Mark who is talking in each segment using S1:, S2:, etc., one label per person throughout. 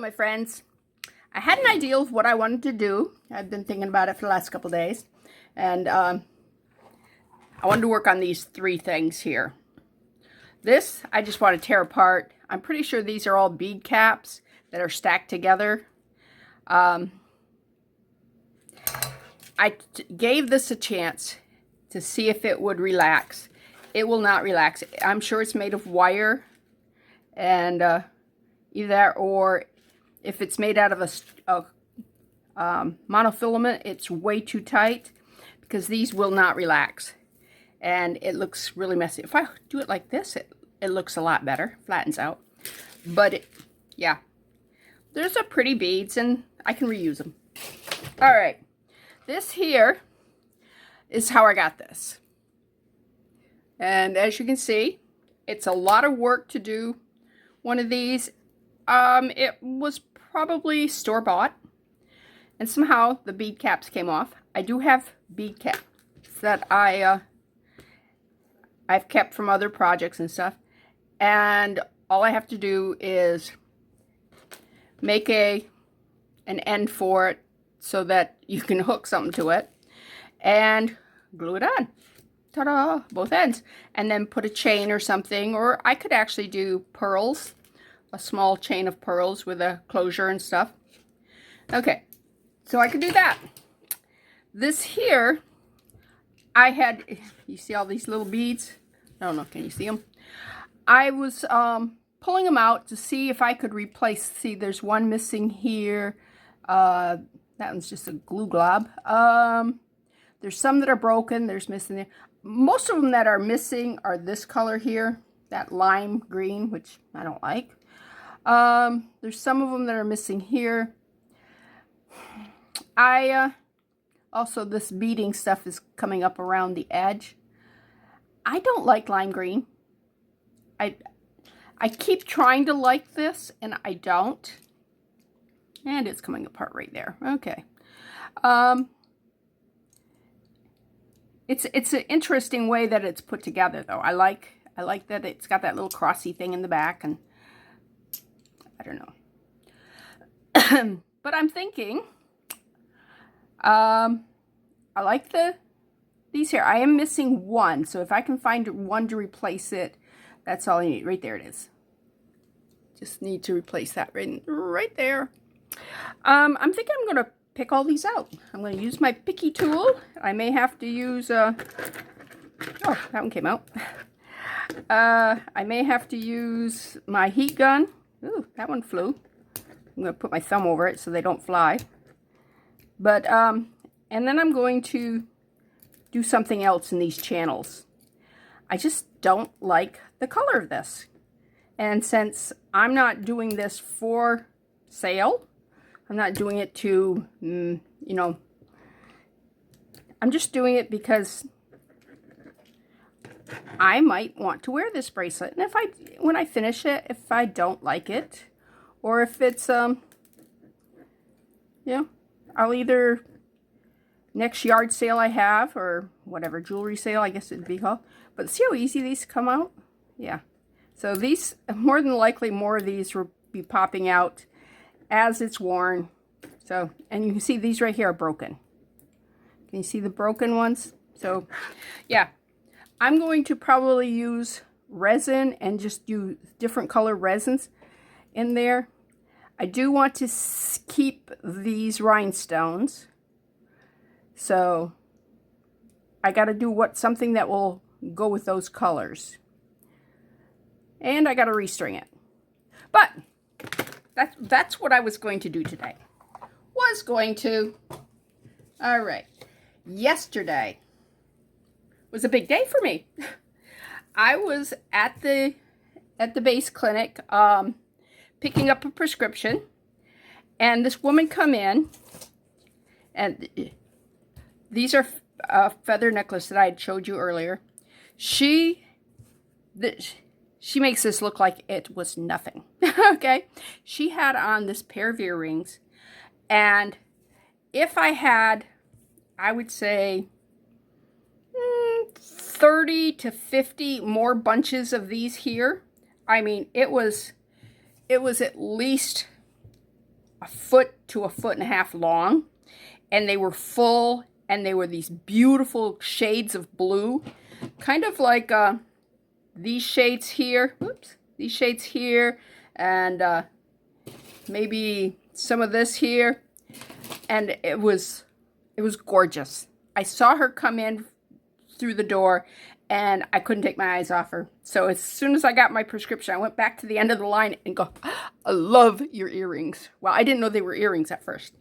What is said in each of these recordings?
S1: my friends. I had an idea of what I wanted to do. I've been thinking about it for the last couple of days. And I wanted to work on these three things here. This, I just want to tear apart. I'm pretty sure these are all bead caps that are stacked together. I gave this a chance to see if it would relax. It will not relax. I'm sure it's made of wire. And either that, or if it's made out of a monofilament, it's way too tight, because these will not relax. And it looks really messy. If I do it like this, it looks a lot better. Flattens out. But, yeah. There's a pretty beads, and I can reuse them. Alright. This here is how I got this. And as you can see, it's a lot of work to do one of these. It was probably store-bought. And somehow the bead caps came off. I do have bead caps that I've kept from other projects and stuff. And all I have to do is make an end for it so that you can hook something to it. And glue it on. Ta-da! Both ends. And then put a chain or something. Or I could actually do pearls. A small chain of pearls with a closure and stuff. Okay. So I could do that. This here, I had, you see all these little beads? I don't know, can you see them? I was pulling them out to see if I could replace, see there's one missing here. That one's just a glue glob. There's some that are broken, there's missing there. Most of them that are missing are this color here, that lime green, which I don't like. There's some of them that are missing here. Also this beading stuff is coming up around the edge. I don't like lime green. I keep trying to like this and I don't. And it's coming apart right there. Okay. It's an interesting way that it's put together though. I like that it's got that little crossy thing in the back, and I don't know. But I'm thinking I like these here. I am missing one, so if I can find one to replace it, that's all I need. Right there it is. Just need to replace that right there. I'm thinking I'm going to pick all these out. I'm going to use my picky tool. I may have to use oh, that one came out. I may have to use my heat gun. Ooh, that one flew. I'm going to put my thumb over it so they don't fly. But, and then I'm going to do something else in these channels. I just don't like the color of this. And since I'm not doing this for sale, I'm not doing it to, you know, I'm just doing it because I might want to wear this bracelet. And when I finish it, if I don't like it, or if it's, you know, I'll either, next yard sale I have, or whatever, jewelry sale, I guess it'd be called. But see how easy these come out? Yeah. So these, more than likely, more of these will be popping out as it's worn. So, and you can see these right here are broken. Can you see the broken ones? So, yeah. I'm going to probably use resin and just do different color resins in there. I do want to keep these rhinestones. So, I got to do something that will go with those colors. And I got to restring it. But that's what I was going to do today. All right. Yesterday was a big day for me. I was at the base clinic picking up a prescription, and this woman come in, and these are a feather necklace that I had showed you earlier. She makes this look like it was nothing. Okay, she had on this pair of earrings, and if I had, I would say 30 to 50 more bunches of these here. I mean, it was at least a foot to a foot and a half long, and they were full, and they were these beautiful shades of blue, kind of like these shades here. Oops, these shades here, and maybe some of this here, and it was gorgeous. I saw her come in through the door, and I couldn't take my eyes off her. So as soon as I got my prescription, I went back to the end of the line and go, I love your earrings. Well, I didn't know they were earrings at first.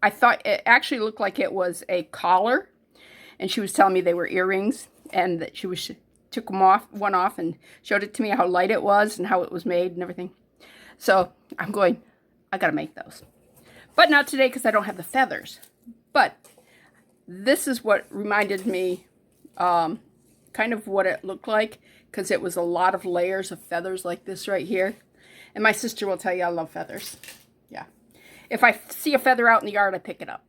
S1: I thought it actually looked like it was a collar, and she was telling me they were earrings, and that she took one off and showed it to me how light it was and how it was made and everything. So I'm going, I gotta make those. But not today because I don't have the feathers. But this is what reminded me kind of what it looked like, because it was a lot of layers of feathers like this right here. And my sister will tell you I love feathers. Yeah. If I see a feather out in the yard, I pick it up.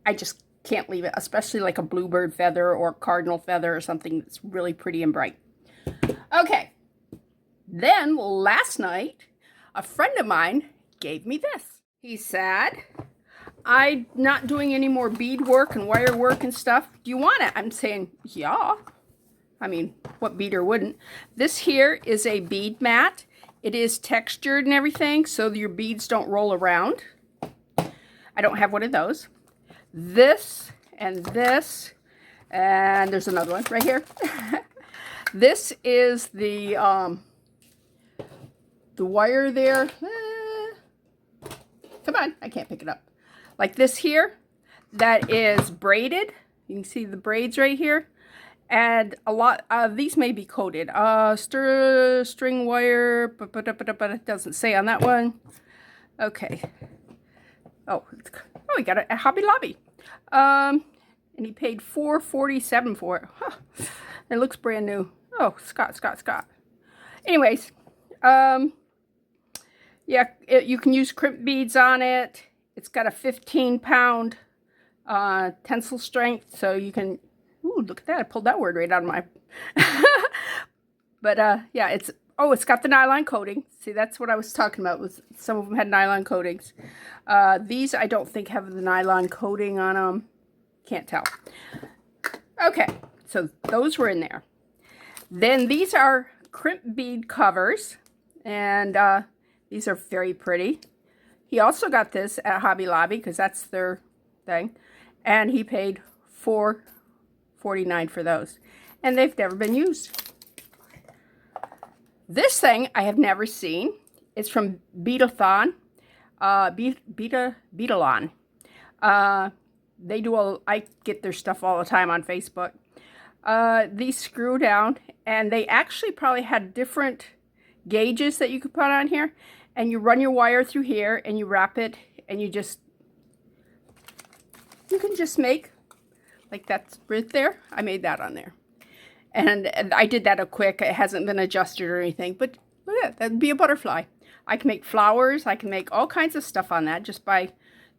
S1: I just can't leave it, especially like a bluebird feather or cardinal feather or something that's really pretty and bright. Okay. Then last night, a friend of mine gave me this. He said, I'm not doing any more bead work and wire work and stuff. Do you want it? I'm saying, yeah. I mean, what beader wouldn't? This here is a bead mat. It is textured and everything, so your beads don't roll around. I don't have one of those. This, and there's another one right here. This is the wire there. Come on, I can't pick it up. Like this here, that is braided. You can see the braids right here. And a lot of these may be coated. String wire, but it doesn't say on that one. Okay. Oh, we got it at Hobby Lobby. And he paid $4.47 for it. Huh. It looks brand new. Oh, Scott. Anyways, yeah, you can use crimp beads on it. It's got a 15-pound tensile strength, so you can. Ooh, look at that! I pulled that word right out of my. But yeah, it's got the nylon coating. See, that's what I was talking about. Was some of them had nylon coatings. These I don't think have the nylon coating on them. Can't tell. Okay, so those were in there. Then these are crimp bead covers, and these are very pretty. He also got this at Hobby Lobby because that's their thing, and he paid $4.49 for those, and they've never been used. This thing I have never seen. It's from Beadalon. Beadalon. They do I get their stuff all the time on Facebook. These screw down, and they actually probably had different gauges that you could put on here, and you run your wire through here, and you wrap it, and you can just make, like that's right there. I made that on there. And I did that quick. It hasn't been adjusted or anything, but look at that. That'd be a butterfly. I can make flowers. I can make all kinds of stuff on that just by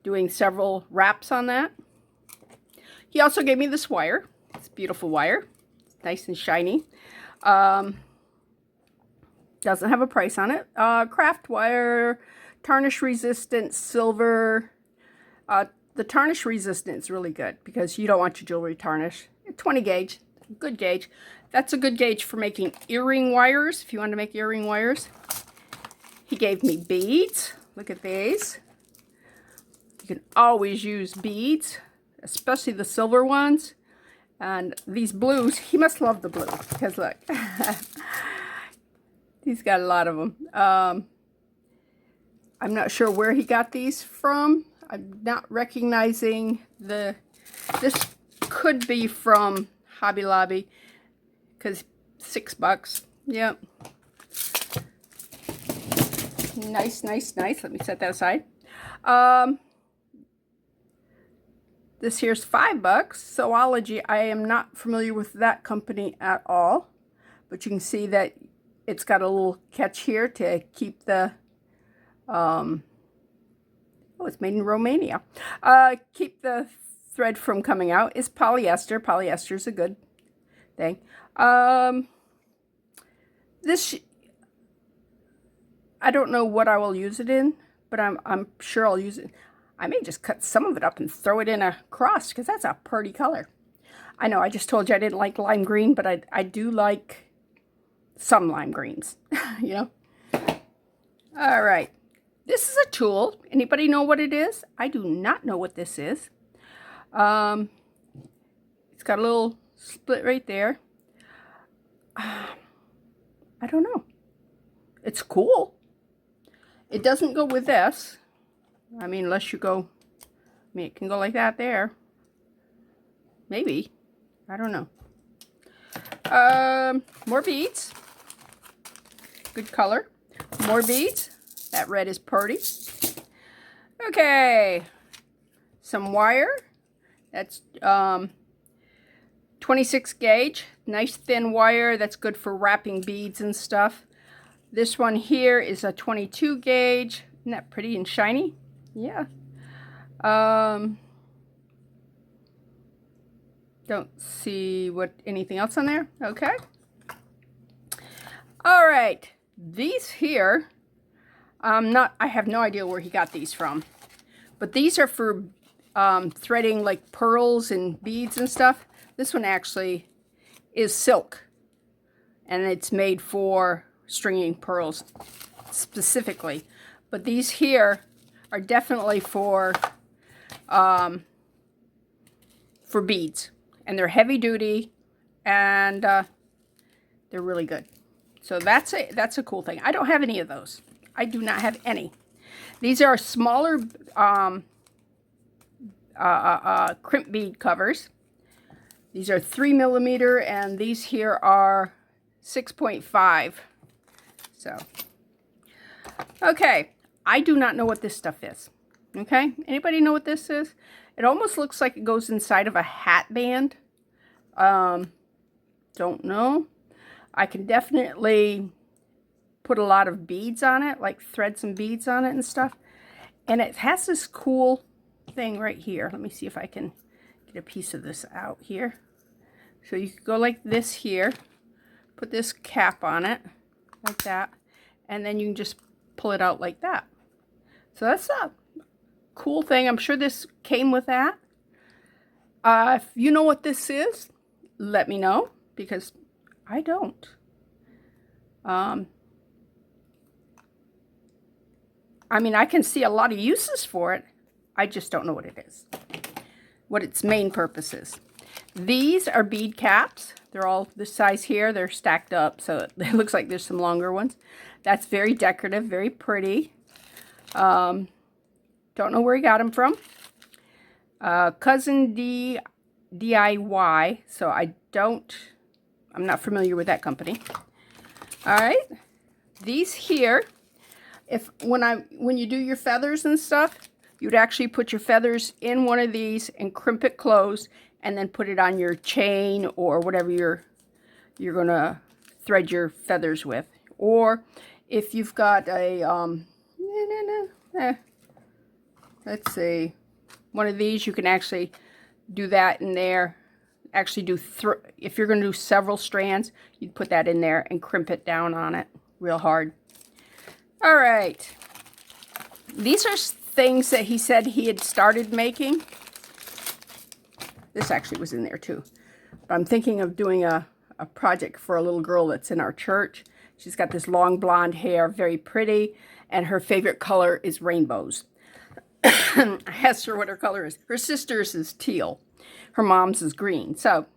S1: doing several wraps on that. He also gave me this wire. It's beautiful wire. It's nice and shiny. Doesn't have a price on it. Craft wire, tarnish resistant, silver. The tarnish resistant is really good because you don't want your jewelry tarnished. 20 gauge, good gauge. That's a good gauge for making earring wires, if you want to make earring wires. He gave me beads. Look at these. You can always use beads, especially the silver ones. And these blues, he must love the blue because look. He's got a lot of them. I'm not sure where he got these from. I'm not recognizing this could be from Hobby Lobby because $6. Yep. Nice. Let me set that aside. This here's $5. Zoology. I am not familiar with that company at all, but you can see that it's got a little catch here to keep the it's made in Romania. Keep the thread from coming out. It's polyester. Polyester is a good thing. This, I don't know what I will use it in, but I'm sure I'll use it. I may just cut some of it up and throw it in a cross because that's a pretty color. I know I just told you I didn't like lime green, but I do like some lime greens, you know. All right, this is a tool. Anybody know what it is? I do not know what this is. It's got a little split right there. I don't know. It's cool. It doesn't go with this. I mean, unless you go, I mean, it can go like that there. Maybe. I don't know. More beads. Good color. More beads. That red is pretty. Okay. Some wire. That's 26 gauge. Nice thin wire. That's good for wrapping beads and stuff. This one here is a 22 gauge. Isn't that pretty and shiny? Yeah. Don't see anything else on there. Okay. All right. These here, I have no idea where he got these from, but these are for threading like pearls and beads and stuff. This one actually is silk, and it's made for stringing pearls specifically. But these here are definitely for beads, and they're heavy duty, and they're really good. So that's a cool thing. I don't have any of those. I do not have any. These are smaller crimp bead covers. These are 3mm, and these here are 6.5. So, okay. I do not know what this stuff is. Okay? Anybody know what this is? It almost looks like it goes inside of a hat band. Don't know. I can definitely put a lot of beads on it, like thread some beads on it and stuff. And it has this cool thing right here. Let me see if I can get a piece of this out here. So you could go like this here, put this cap on it, like that, and then you can just pull it out like that. So that's a cool thing. I'm sure this came with that. If you know what this is, let me know, because I don't. I mean, I can see a lot of uses for it. I just don't know what it is, what its main purpose is. These are bead caps. They're all this size here. They're stacked up, so it looks like there's some longer ones. That's very decorative, very pretty. Don't know where he got them from. Cousin DIY, so I'm not familiar with that company. All right, these here, when you do your feathers and stuff, you'd actually put your feathers in one of these and crimp it closed, and then put it on your chain or whatever you're gonna thread your feathers with. Or if you've got a let's see, one of these, you can actually do that in there. Actually do if you're going to do several strands, you'd put that in there and crimp it down on it real hard. All right, these are things that he said he had started making. This actually was in there too, but I'm thinking of doing a project for a little girl that's in our church. She's got this long blonde hair, very pretty, and her favorite color is rainbows. I asked her what her color is. Her sister's is teal. Her mom's is green. So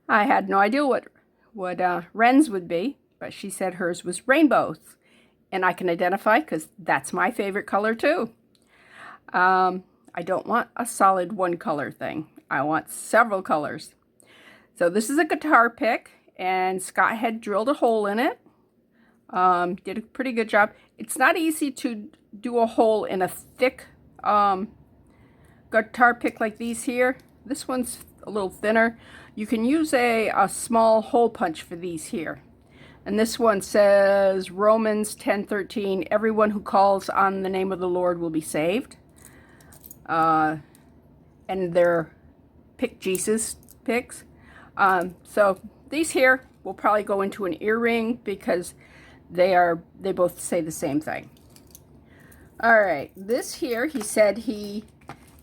S1: I had no idea what Wren's would be, but she said hers was rainbows. And I can identify because that's my favorite color too. I don't want a solid one color thing. I want several colors. So this is a guitar pick, and Scott had drilled a hole in it. Did a pretty good job. It's not easy to do a hole in a thick guitar pick like these here. This one's a little thinner. You can use a small hole punch for these here. And this one says Romans 10:13, everyone who calls on the name of the Lord will be saved. And they're Pick Jesus picks. So these here will probably go into an earring because they both say the same thing. All right, this here, he said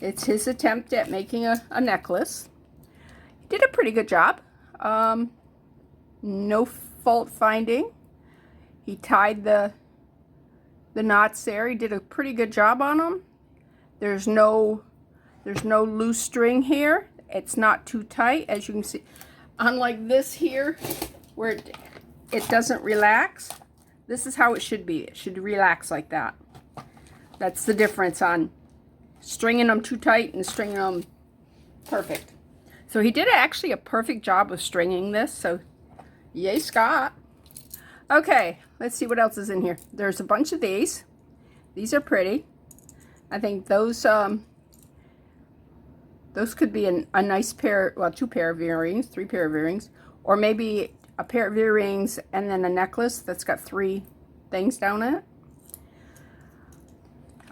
S1: it's his attempt at making a necklace. He did a pretty good job. No fault finding. He tied the knots there. He did a pretty good job on them. There's no loose string here. It's not too tight, as you can see. Unlike this here, where it doesn't relax. This is how it should be. It should relax like that. That's the difference on stringing them too tight and stringing them perfect. So he did actually a perfect job of stringing this. So yay, Scott. Okay, let's see what else is in here. There's a bunch of these. These are pretty. I think those could be a nice pair, well, 2 pair of earrings, 3 pair of earrings, or maybe a pair of earrings and then a necklace that's got 3 things down it.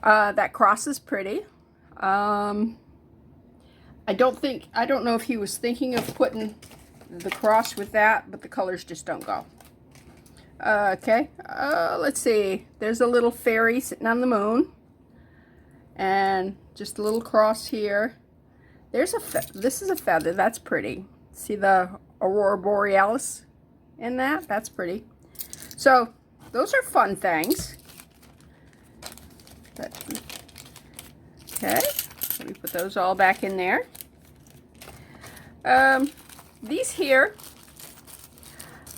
S1: That cross is pretty. I don't know if he was thinking of putting the cross with that, but the colors just don't go. Okay, let's see. There's a little fairy sitting on the moon, and just a little cross here. There's this is a feather. That's pretty. See the aurora borealis in that? That's pretty. So those are fun things. Okay, let me put those all back in there. These here,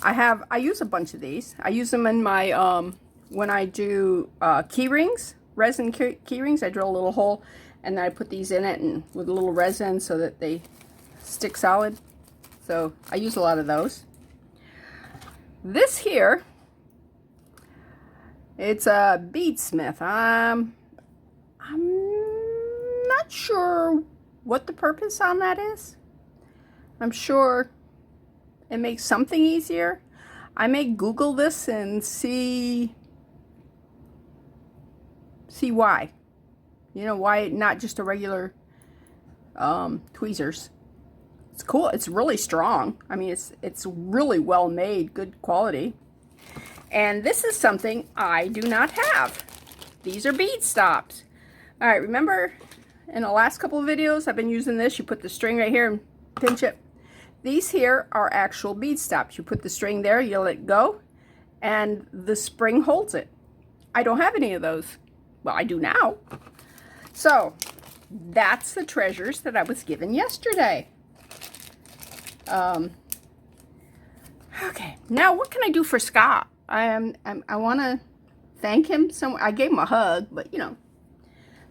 S1: I use a bunch of these. I use them in my, when I do key rings, resin key rings. I drill a little hole and then I put these in it and with a little resin so that they stick solid. So I use a lot of those. This here, it's a beadsmith. I'm not sure what the purpose on that is. I'm sure it makes something easier. I may Google this and see why. You know, why not just a regular tweezers. It's cool. It's really strong. I mean, it's really well made, good quality. And this is something I do not have. These are bead stops. All right, remember in the last couple of videos I've been using this. You put the string right here and pinch it. These here are actual bead stops. You put the string there, you let it go, and the spring holds it. I don't have any of those. Well, I do now. So that's the treasures that I was given yesterday. Okay, now what can I do for Scott? I want to thank him. I gave him a hug, but you know,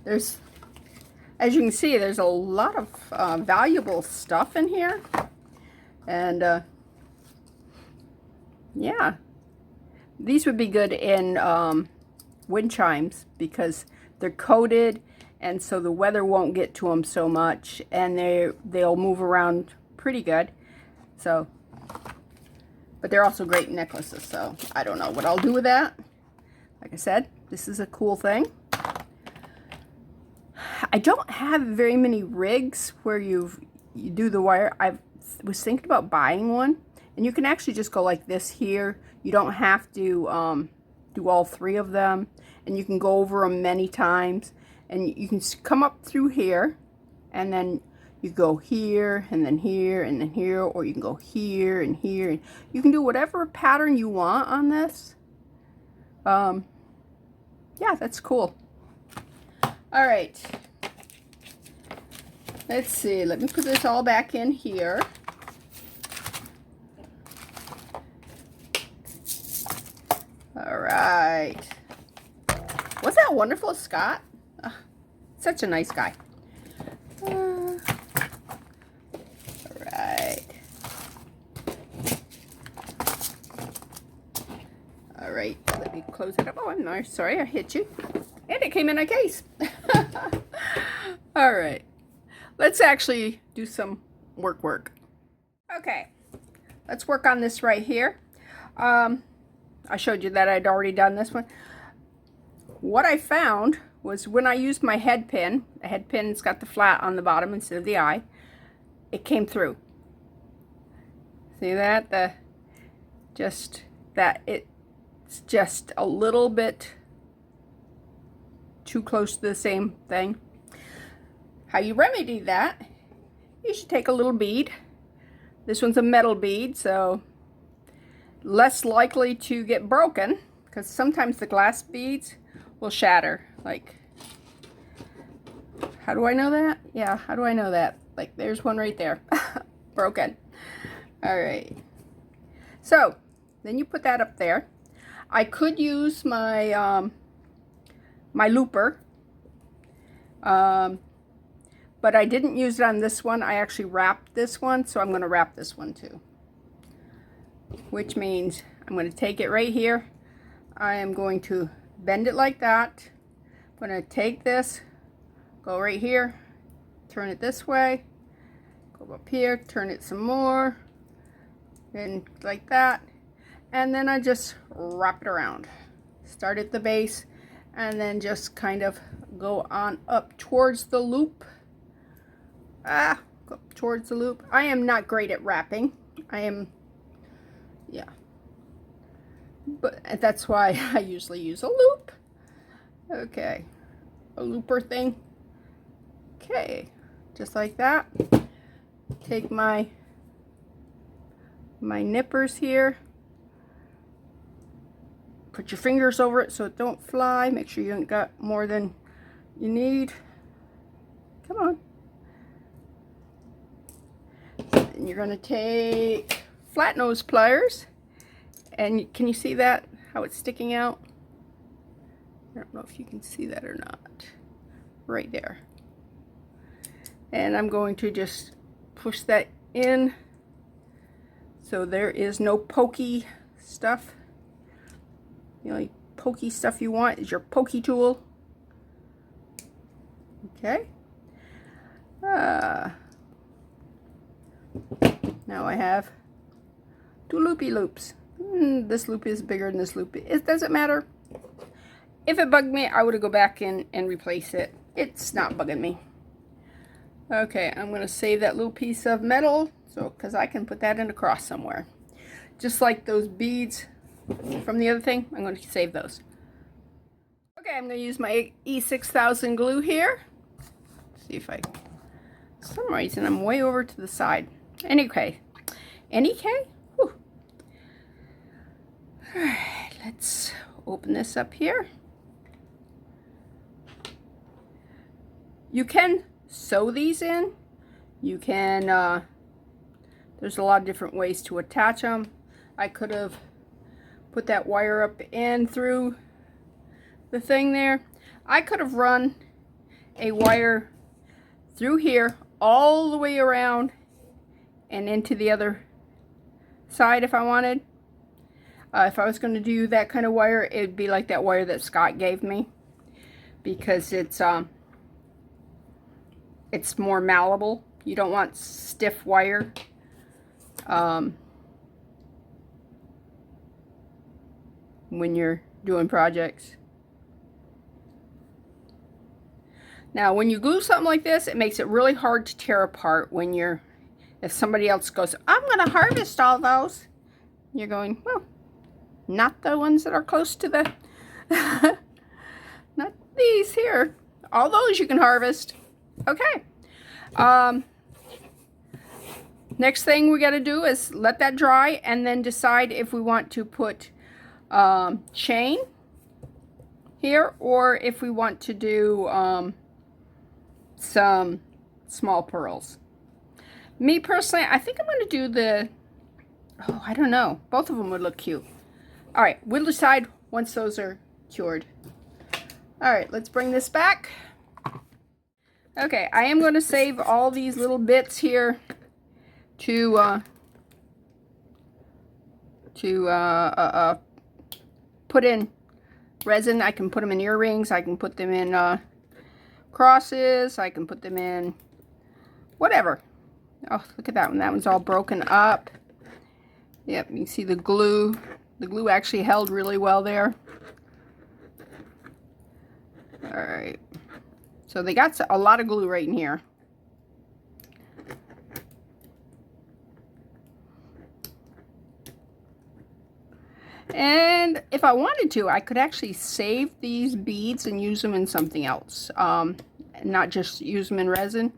S1: there's, as you can see, there's a lot of valuable stuff in here. And yeah, these would be good in wind chimes because they're coated, and so the weather won't get to them so much, and they'll move around pretty good. So, but they're also great necklaces. So I don't know what I'll do with that. Like I said, this is a cool thing. I don't have very many rigs where you do the wire. I was thinking about buying one, and you can actually just go like this here. You don't have to do all 3 of them, and you can go over them many times, and you can come up through here, and then you go here, and then here, and then here, or you can go here and here, and you can do whatever pattern you want on this. Yeah, that's cool. All right, let's see, let me put this all back in here. All right. Wasn't that wonderful, Scott? Such a nice guy. All right. All right, let me close it up. Oh, I'm sorry, I hit you. And it came in a case. All right. Let's actually do some work. Okay. Let's work on this right here. I showed you that I'd already done this one. What I found was when I used my head pin, the head pin's got the flat on the bottom instead of the eye, it came through. See that? It's just a little bit too close to the same thing. How you remedy that, you should take a little bead. This one's a metal bead, so less likely to get broken, because sometimes the glass beads will shatter. Like, how do I know that? Yeah, how do I know that? Like, there's one right there. Broken. All right. So, then you put that up there. I could use my my looper, but I didn't use it on this one. I actually wrapped this one, so I'm going to wrap this one too. Which means I'm going to take it right here. I am going to bend it like that. I'm going to take this, go right here, turn it this way, go up here, turn it some more, and like that. And then I just wrap it around. Start at the base and then just kind of go on up towards the loop. Go up towards the loop. I am not great at wrapping. Yeah. But that's why I usually use a loop. Okay. A looper thing. Okay. Just like that. Take my nippers here. Put your fingers over it so it don't fly. Make sure you ain't got more than you need. Come on. And you're going to take flat nose pliers. And can you see that? How it's sticking out? I don't know if you can see that or not. Right there. And I'm going to just push that in. So there is no pokey stuff. The only pokey stuff you want is your pokey tool. Okay. Now I have two loopy loops. This loop is bigger than this loop. It doesn't matter. If it bugged me, I would go back in and replace it. It's not bugging me. Okay, I'm going to save that little piece of metal, so because I can put that in a cross somewhere. Just like those beads from the other thing, I'm going to save those. Okay, I'm going to use my E6000 glue here. Let's see if I, for some reason I'm way over to the side. Anyway, whew. All right, let's open this up here. You can sew these in. You can, there's a lot of different ways to attach them. I could have put that wire up and through the thing there. I could have run a wire through here all the way around and into the other side if I wanted. If I was going to do that kind of wire, it'd be like that wire that Scott gave me, because it's more malleable. You don't want stiff wire. When you're doing projects. Now, when you glue something like this, it makes it really hard to tear apart when you're, if somebody else goes, I'm going to harvest all those. You're going, well, not the ones that are close to the, not these here. All those you can harvest. Okay. Next thing we got to do is let that dry and then decide if we want to put chain here, or if we want to do some small pearls. Me personally, I think I'm going to do the, oh, I don't know. Both of them would look cute. All right, we'll decide once those are cured. All right, let's bring this back. Okay, I am going to save all these little bits here to put in resin. I can put them in earrings. I can put them in crosses. I can put them in whatever. Oh, look at that one. That one's all broken up. Yep, you can see the glue. The glue actually held really well there. All right. So they got a lot of glue right in here. And And if I wanted to, I could actually save these beads and use them in something else. Not just use them in resin.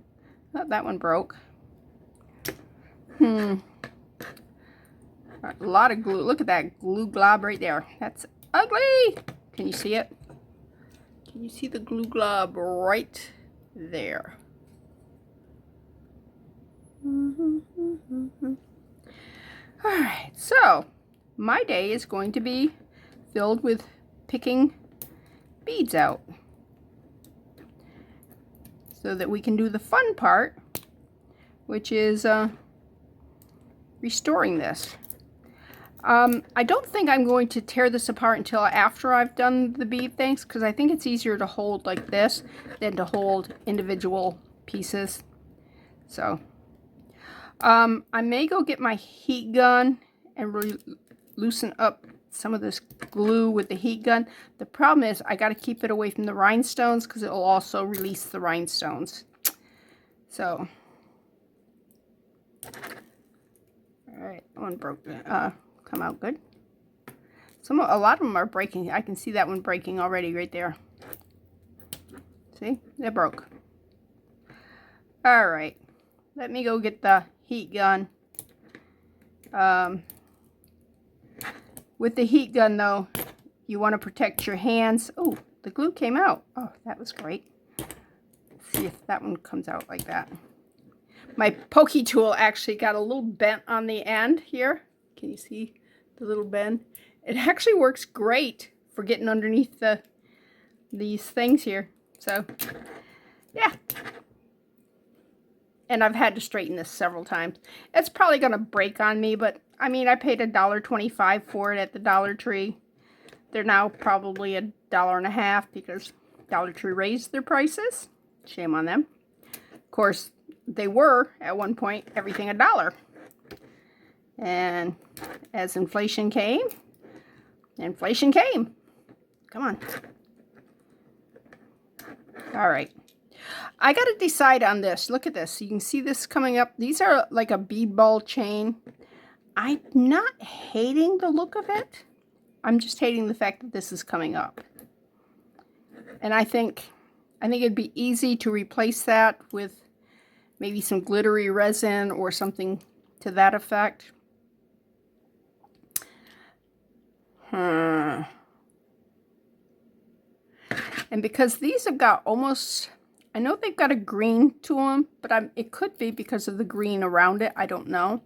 S1: Oh, that one broke. A lot of glue. Look at that glue glob right there. That's ugly. Can you see it? Can you see the glue glob right there? Alright, so my day is going to be filled with picking beads out so that we can do the fun part, which is restoring this. I don't think I'm going to tear this apart until after I've done the bead things, because I think it's easier to hold like this than to hold individual pieces. So I may go get my heat gun and loosen up some of this glue with the heat gun. The problem is I got to keep it away from the rhinestones because it will also release the rhinestones. So, all right, that one broke. Come out good. A lot of them are breaking. I can see that one breaking already right there. See, they broke. All right, let me go get the heat gun. With the heat gun though, you want to protect your hands. Oh, the glue came out. Oh, that was great. Let's see if that one comes out like that. My pokey tool actually got a little bent on the end here. Can you see the little bend? It actually works great for getting underneath these things here. So, yeah. And I've had to straighten this several times. It's probably going to break on me, but I mean, I paid $1.25 for it at the Dollar Tree. They're now probably $1.50 because Dollar Tree raised their prices. Shame on them. Of course, they were at one point everything $1. And as inflation came. Come on. All right. I got to decide on this. Look at this. You can see this coming up. These are like a bead ball chain. I'm not hating the look of it. I'm just hating the fact that this is coming up. And I think it'd be easy to replace that with maybe some glittery resin or something to that effect. And because these have got almost, I know they've got a green to them, but it could be because of the green around it. I don't know.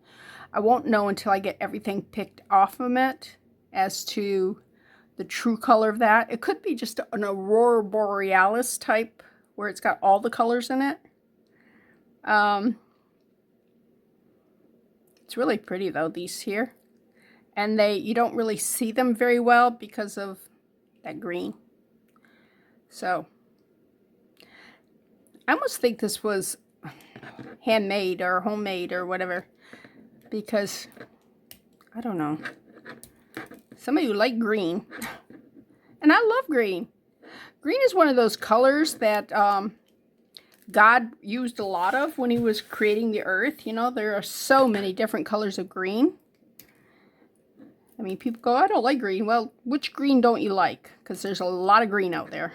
S1: I won't know until I get everything picked off of it as to the true color of that. It could be just an Aurora Borealis type where it's got all the colors in it. It's really pretty though, these here. And you don't really see them very well because of that green. So, I almost think this was handmade or homemade or whatever. Because, I don't know. Some of you like green. And I love green. Green is one of those colors that God used a lot of when he was creating the earth. You know, there are so many different colors of green. I mean, people go, I don't like green. Well, which green don't you like? Because there's a lot of green out there.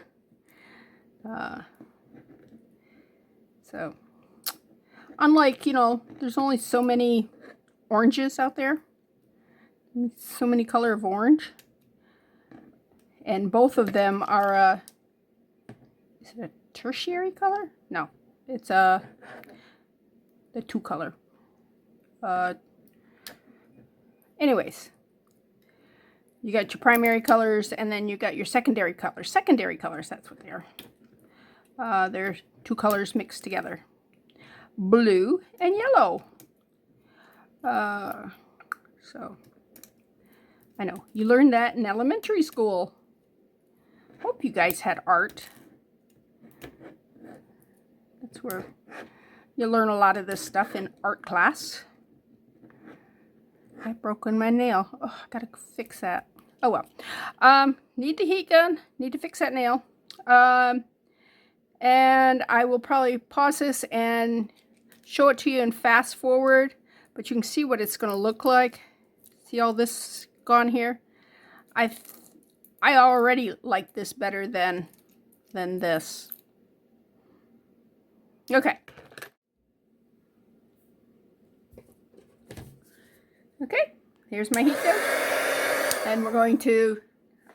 S1: So, unlike, you know, there's only so many oranges out there. So many color of orange. And both of them are, is it a tertiary color? No, it's the two color. Anyways. You got your primary colors, and then you got your secondary colors. Secondary colors, that's what they are. They're two colors mixed together. Blue and yellow. So, I know. You learned that in elementary school. Hope you guys had art. That's where you learn a lot of this stuff in art class. I've broken my nail. Oh, I gotta fix that. Oh well. Need the heat gun. Need to fix that nail. And I will probably pause this and show it to you and fast forward. But you can see what it's going to look like. See all this gone here? I already like this better than this. Okay. Okay, here's my heat gun. And we're going to,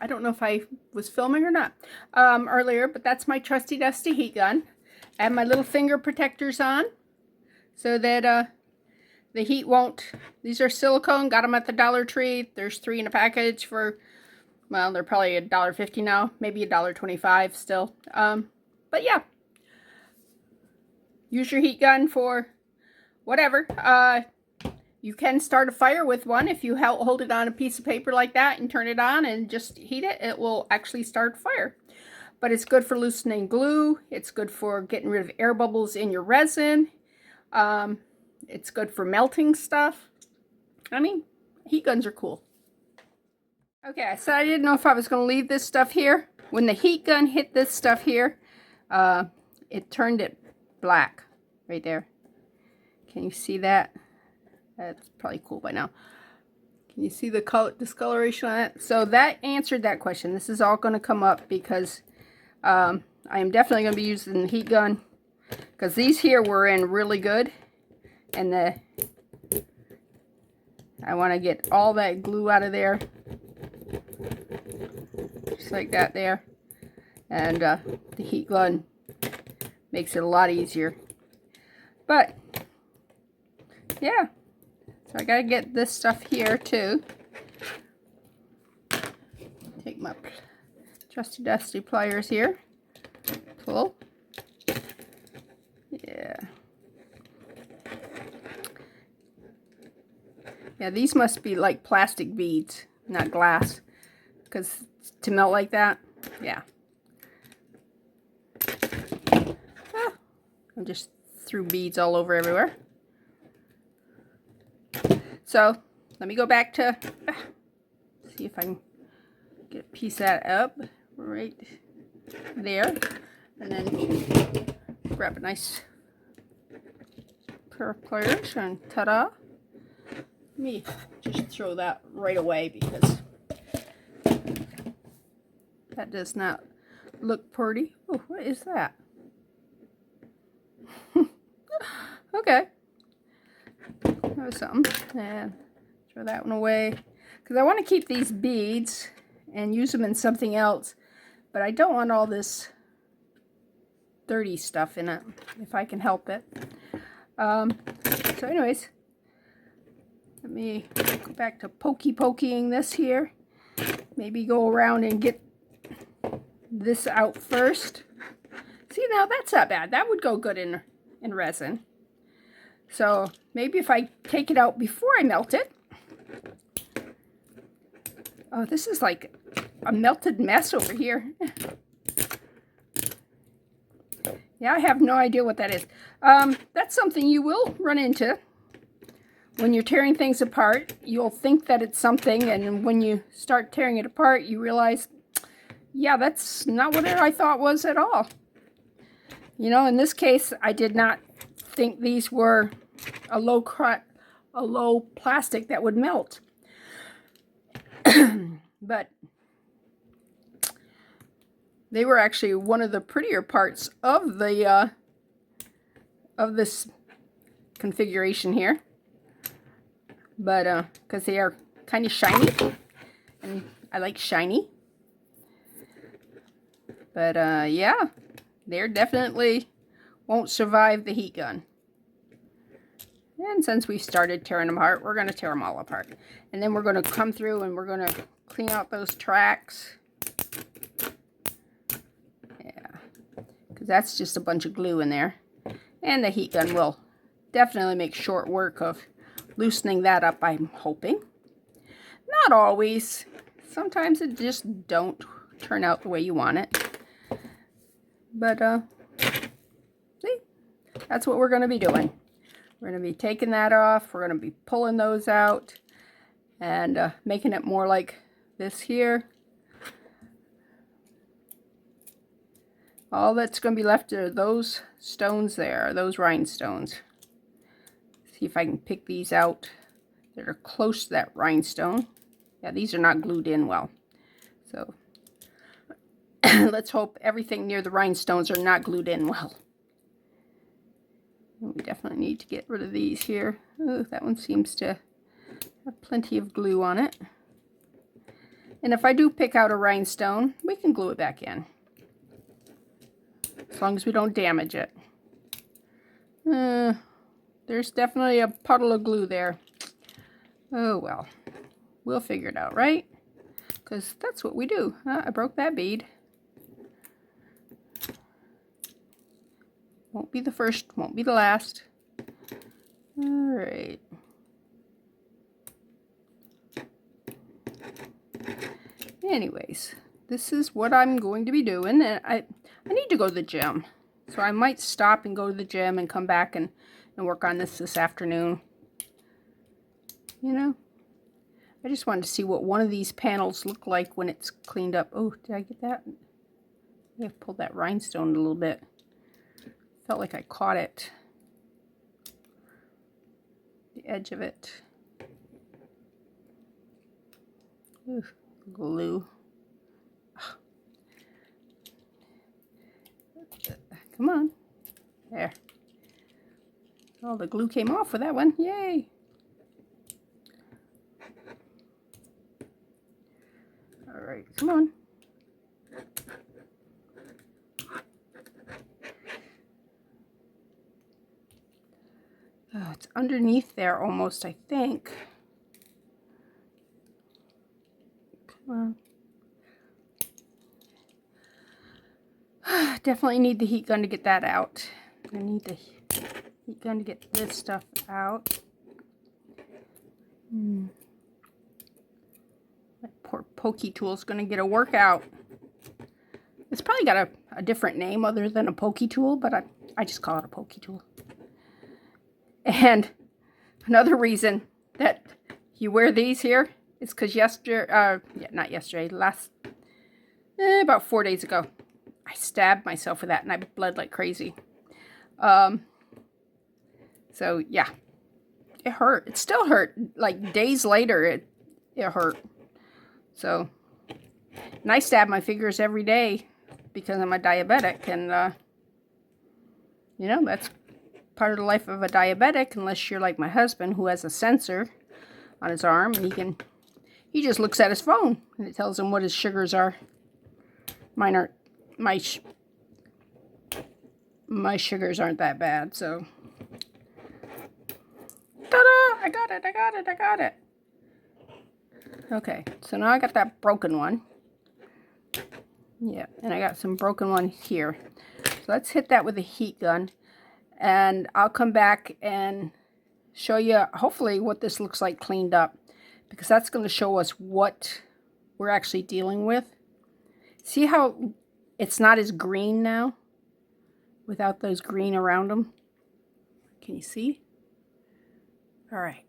S1: I don't know if I was filming or not earlier, but that's my trusty dusty heat gun. I have my little finger protectors on so that the heat won't, these are silicone, got them at the Dollar Tree. There's 3 in a package for, well, they're probably $1.50 now, maybe $1.25 still. But yeah, use your heat gun for whatever. You can start a fire with one if you hold it on a piece of paper like that and turn it on and just heat it. It will actually start a fire. But it's good for loosening glue. It's good for getting rid of air bubbles in your resin. It's good for melting stuff. I mean, heat guns are cool. Okay, I said I didn't know if I was going to leave this stuff here. When the heat gun hit this stuff here, it turned it black right there. Can you see that? That's probably cool by now. Can you see the color discoloration on it? So that answered that question. This is all going to come up because I am definitely going to be using the heat gun because these here were in really good, and I want to get all that glue out of there, just like that there, and the heat gun makes it a lot easier. But yeah. So I gotta get this stuff here too. Take my trusty dusty pliers here. Pull. Yeah. Yeah, these must be like plastic beads, not glass. Because to melt like that, yeah. Ah, I just threw beads all over everywhere. So, let me go back to, see if I can get a piece of that up right there. And then grab a nice pair of pliers and ta-da. Let me just throw that right away because that does not look pretty. Oh, what is that? Okay. That was something. And throw that one away. Because I want to keep these beads and use them in something else. But I don't want all this dirty stuff in it, if I can help it. So anyways, let me go back to poking this here. Maybe go around and get this out first. See, now that's not bad. That would go good in resin. So maybe if I take it out before I melt it. Oh, this is like a melted mess over here. Yeah, I have no idea what that is. That's something you will run into. When you're tearing things apart, you'll think that it's something, and when you start tearing it apart, you realize, yeah, that's not what I thought was at all. You know, in this case, I did not think these were a low plastic that would melt. But they were actually one of the prettier parts of the of this configuration here. But because they are kind of shiny, and I like shiny. But yeah, they're definitely won't survive the heat gun. And since we started tearing them apart, we're going to tear them all apart. And then we're going to come through and we're going to clean out those tracks. Yeah, because that's just a bunch of glue in there. And the heat gun will definitely make short work of loosening that up, I'm hoping. Not always. Sometimes it just don't turn out the way you want it. But, see, that's what we're going to be doing. We're going to be taking that off. We're going to be pulling those out and making it more like this here. All that's going to be left are those stones there, those rhinestones. See if I can pick these out that are close to that rhinestone. Yeah, these are not glued in well. So let's hope everything near the rhinestones are not glued in well. We definitely need to get rid of these here. Oh, that one seems to have plenty of glue on it. And if I do pick out a rhinestone, we can glue it back in, as long as we don't damage it. There's definitely a puddle of glue there. Oh well, we'll figure it out, right? Because that's what we do. I broke that bead. Won't be the first, won't be the last. All right. Anyways, this is what I'm going to be doing, and I need to go to the gym. So I might stop and go to the gym and come back and work on this afternoon. You know, I just wanted to see what one of these panels look like when it's cleaned up. Oh, did I get that? I have pulled that rhinestone a little bit. Felt like I caught it. The edge of it. Ooh, glue. Come on. There. Oh, the glue came off with that one. Yay! All right, come on. Oh, it's underneath there almost, I think. Come on. Definitely need the heat gun to get that out. I need the heat gun to get this stuff out. That poor pokey tool is going to get a workout. It's probably got a different name other than a pokey tool, but I just call it a pokey tool. And another reason that you wear these here is because about 4 days ago, I stabbed myself with that and I bled like crazy. So yeah, it hurt. It still hurt. Like days later, it hurt. So, and I stab my fingers every day because I'm a diabetic, and you know, that's part of the life of a diabetic, unless you're like my husband, who has a sensor on his arm, and he just looks at his phone and it tells him what his sugars are. Mine aren't, my sugars aren't that bad, so. Ta-da! I got it. Okay, so now I got that broken one. Yeah, and I got some broken ones here. So let's hit that with a heat gun. And I'll come back and show you, hopefully, what this looks like cleaned up. Because that's going to show us what we're actually dealing with. See how it's not as green now? Without those green around them. Can you see? All right.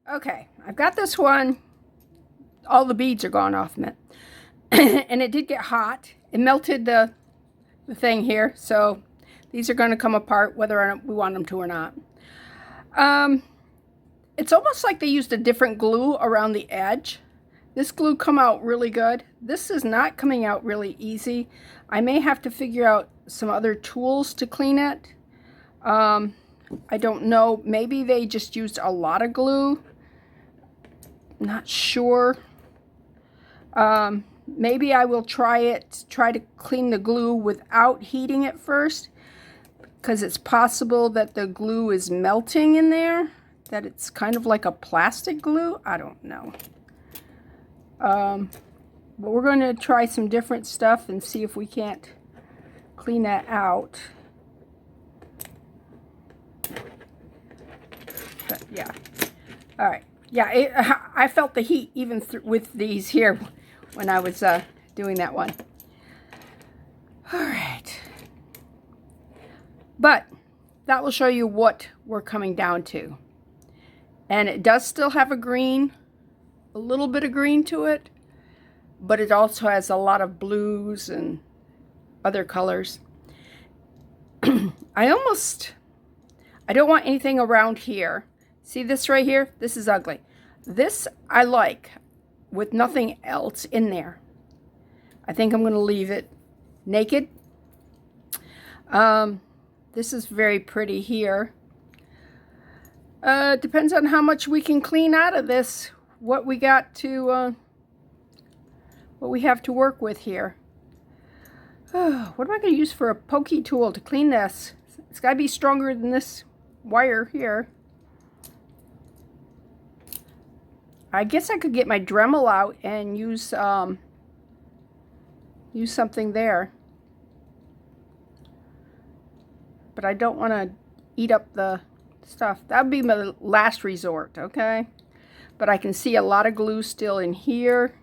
S1: Okay, I've got this one. All the beads are gone off it. And it did get hot. It melted the thing here. So these are going to come apart whether or not we want them to or not. It's almost like they used a different glue around the edge. This glue come out really good. This is not coming out really easy. I may have to figure out some other tools to clean it. I don't know. Maybe they just used a lot of glue. Not sure. Maybe I will try to clean the glue without heating it first, because it's possible that the glue is melting in there, that it's kind of like a plastic glue. I don't know. But we're going to try some different stuff and see if we can't clean that out. But yeah. All right. Yeah, I felt the heat even with these here when I was doing that one. All right. But that will show you what we're coming down to. And it does still have a green, a little bit of green to it, but it also has a lot of blues and other colors. I don't want anything around here. See this right here? This is ugly. This I like with nothing else in there. I think I'm going to leave it naked. This is very pretty here. Depends on how much we can clean out of this, what we got to, what we have to work with here. What am I going to use for a pokey tool to clean this? It's got to be stronger than this wire here. I guess I could get my Dremel out and use something there. But I don't want to eat up the stuff. That would be my last resort, okay? But I can see a lot of glue still in here,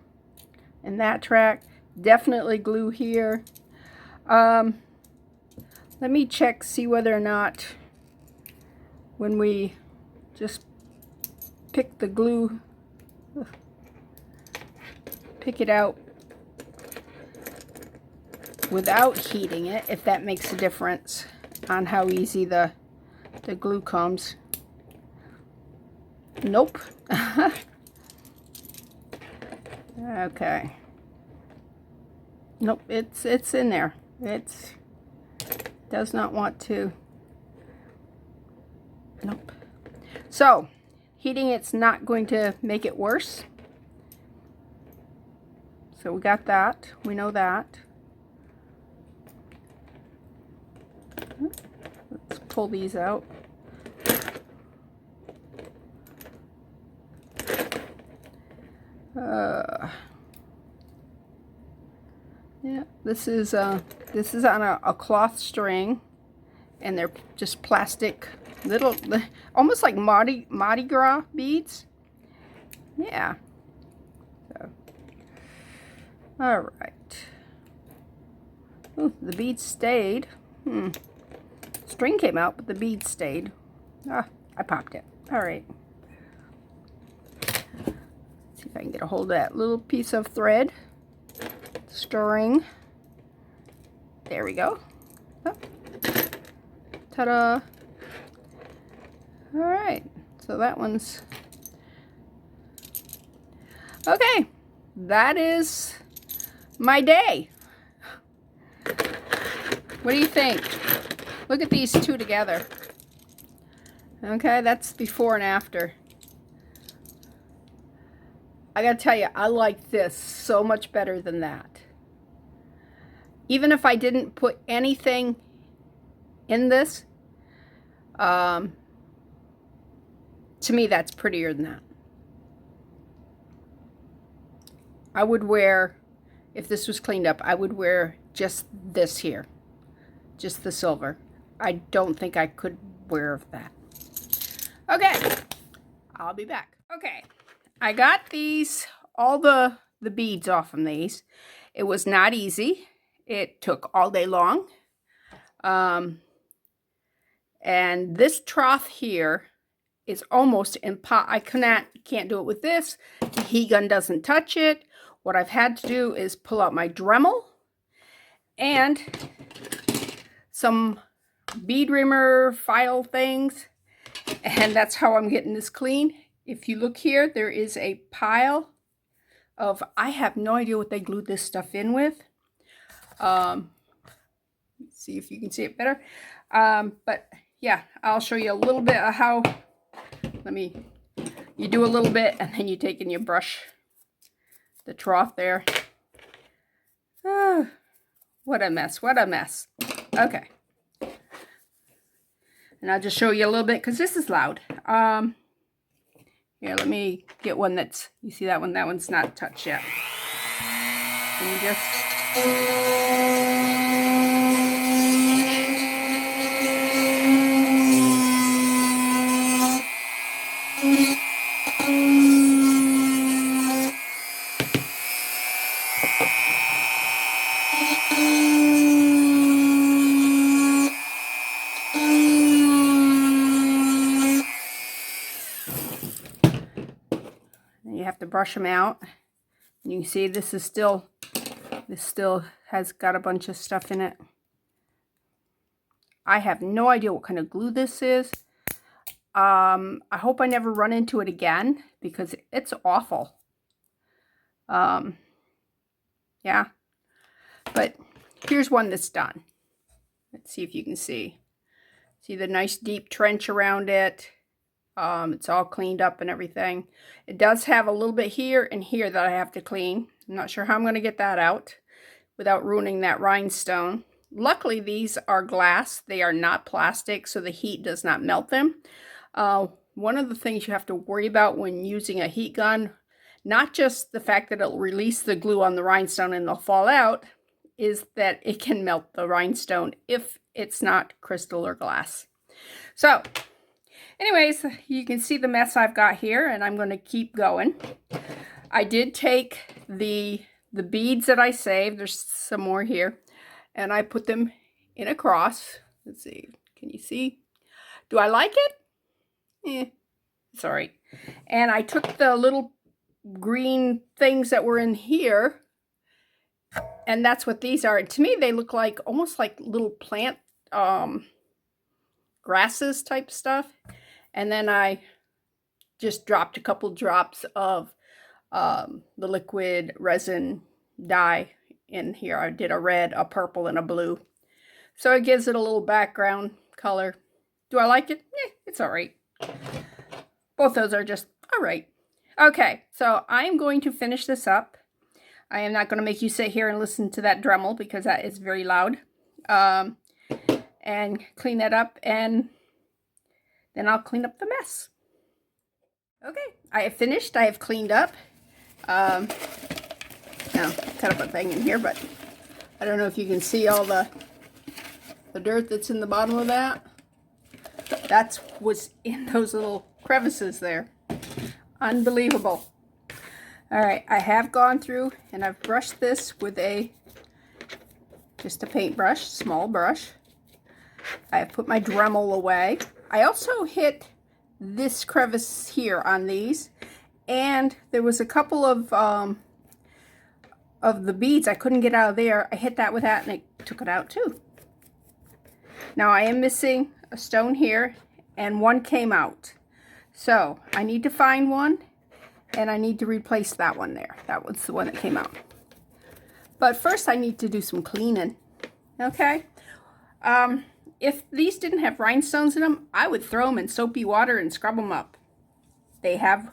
S1: in that track. Definitely glue here. Let me check, see whether or not when we just pick the glue, pick it out without heating it, if that makes a difference on how easy the glue comes. Nope. Okay. Nope, it's in there. It does not want to. Nope. So, heating it's not going to make it worse. So we got that. We know that. Let's pull these out. Yeah, this is on a cloth string, and they're just plastic little, almost like Mardi Gras beads. Yeah. So, all right. Ooh, the beads stayed. String came out, but the beads stayed. Ah, I popped it. All right. See if I can get a hold of that little piece of thread. String. There we go. Oh. Ta-da. All right. So that one's okay. That is my day. What do you think? Look at these two together. Okay, that's before and after. I gotta tell you, I like this so much better than that. Even if I didn't put anything in this, to me that's prettier than that. I would wear, if this was cleaned up, I would wear just this here. Just the silver. I don't think I could wear that. Okay, I'll be back. Okay, I got these, all the beads off from these. It was not easy. It took all day long. And this trough here is almost impossible. I can't do it with this. The heat gun doesn't touch it. What I've had to do is pull out my Dremel and some bead rimmer file things, and that's how I'm getting this clean. If you look here, there is a pile of, I have no idea what they glued this stuff in with. See if you can see it better. But yeah, I'll show you a little bit of how, you do a little bit and then you take and you brush the trough there. What a mess, what a mess. Okay. And I'll just show you a little bit because this is loud. Here, let me get one that's, you see that one? That one's not touched yet. And you just... You have to brush them out. You can see this still has got a bunch of stuff in it. I have no idea what kind of glue this is. I hope I never run into it again because it's awful. Yeah, but here's one that's done. Let's see if you can see. See the nice deep trench around it. It's all cleaned up and everything. It does have a little bit here and here that I have to clean. I'm not sure how I'm going to get that out without ruining that rhinestone. Luckily, these are glass. They are not plastic, so the heat does not melt them. One of the things you have to worry about when using a heat gun, not just the fact that it'll release the glue on the rhinestone and they'll fall out, is that it can melt the rhinestone if it's not crystal or glass. So, anyways, you can see the mess I've got here, and I'm going to keep going. I did take the beads that I saved. There's some more here. And I put them in a cross. Let's see. Can you see? Do I like it? It's all right. And I took the little green things that were in here. And that's what these are. And to me, they look like almost like little plant grasses type stuff. And then I just dropped a couple drops of the liquid resin dye in here. I did a red, a purple, and a blue. So it gives it a little background color. Do I like it? It's all right. Both those are just all right. Okay, so I'm going to finish this up. I am not going to make you sit here and listen to that Dremel because that is very loud. And clean that up, and then I'll clean up the mess. Okay, I have finished. I have cleaned up. Now, cut up a thing in here, but I don't know if you can see all the dirt that's in the bottom of that. That's what's in those little crevices there. Unbelievable. All right, I have gone through and I've brushed this with just a paintbrush, small brush. I have put my Dremel away. I also hit this crevice here on these, and there was a couple of the beads I couldn't get out of there. I hit that with that and I took it out too. Now I am missing a stone here and one came out. So I need to find one and I need to replace that one there. That was the one that came out. But first I need to do some cleaning. Okay? If these didn't have rhinestones in them, I would throw them in soapy water and scrub them up. They have